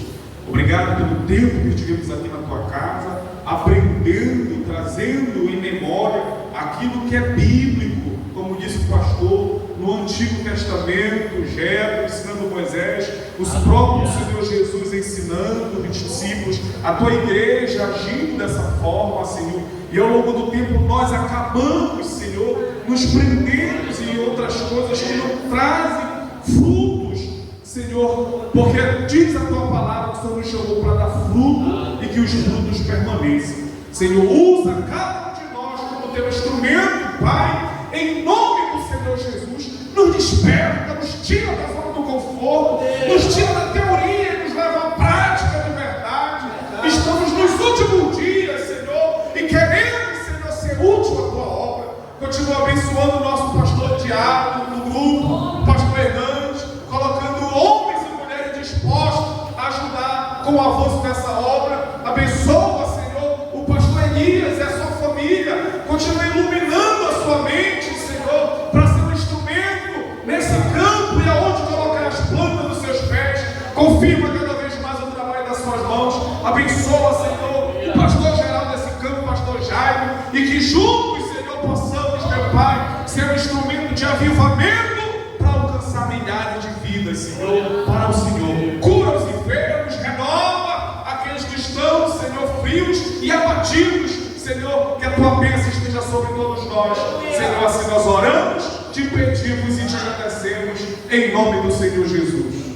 Obrigado pelo tempo que tivemos aqui na tua casa, aprendendo, trazendo em memória aquilo que é bíblico, como disse o pastor, no Antigo Testamento, Jetro ensinando Moisés, os próprios Senhor Jesus ensinando os discípulos, a tua igreja agindo dessa forma, Senhor, e ao longo do tempo nós acabamos, Senhor, nos prendendo em outras coisas que não trazem frutos, Senhor, porque diz a tua palavra que o Senhor nos chamou para dar fruto e que os frutos permaneçam. Senhor, usa cada um de nós como teu instrumento, Pai, em nome do Senhor Jesus. Nos desperta, nos tira da zona do conforto, nos tira da teoria e nos leva à prática de verdade. Estamos nos últimos dias, Senhor, e queremos, Senhor, ser útil à tua obra. Continua abençoando o nosso pastor Tiago no grupo, pastor Hernandes, colocando homens e mulheres dispostos a ajudar com o avanço dessa obra. Abençoa, Senhor, o pastor Elias e a sua família. Continua iluminando a sua mente, Senhor, para ser um instrumento nesse campo e aonde colocar as plantas dos seus pés. Confirma cada vez mais o trabalho das suas mãos. Abençoa, Senhor, o pastor geral desse campo, pastor Jairo, e que juntos, Senhor, possamos, meu Pai, ser um instrumento de avivamento para alcançar milhares de vidas, Senhor, para o Senhor. Cura os enfermos, renova aqueles que estão, Senhor, frios e abatidos, Senhor, que a tua bênção esteja sobre todos nós. Senhor, assim nós oramos, te pedimos e te agradecemos, em nome do Senhor Jesus.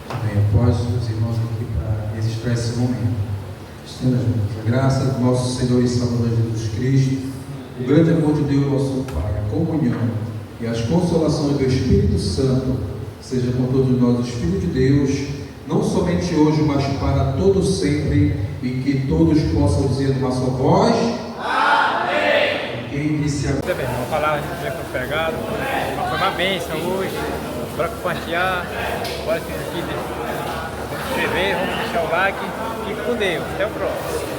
Amém. Após os irmãos aqui para registrar esse momento, estenda as mãos. A graça do nosso Senhor e Salvador Jesus Cristo, o grande amor de Deus, nosso Pai, a comunhão e as consolações do Espírito Santo seja com todos nós, os filhos de Deus, não somente hoje, mas para todos sempre, e que todos possam dizer numa só voz: amém. Quem disse amém? Muito bem, vamos falar de que foi pregado, foi uma bênção hoje, para compartilhar. Agora aqui, vamos inscrever, vamos deixar o like. Fique com Deus, até o próximo.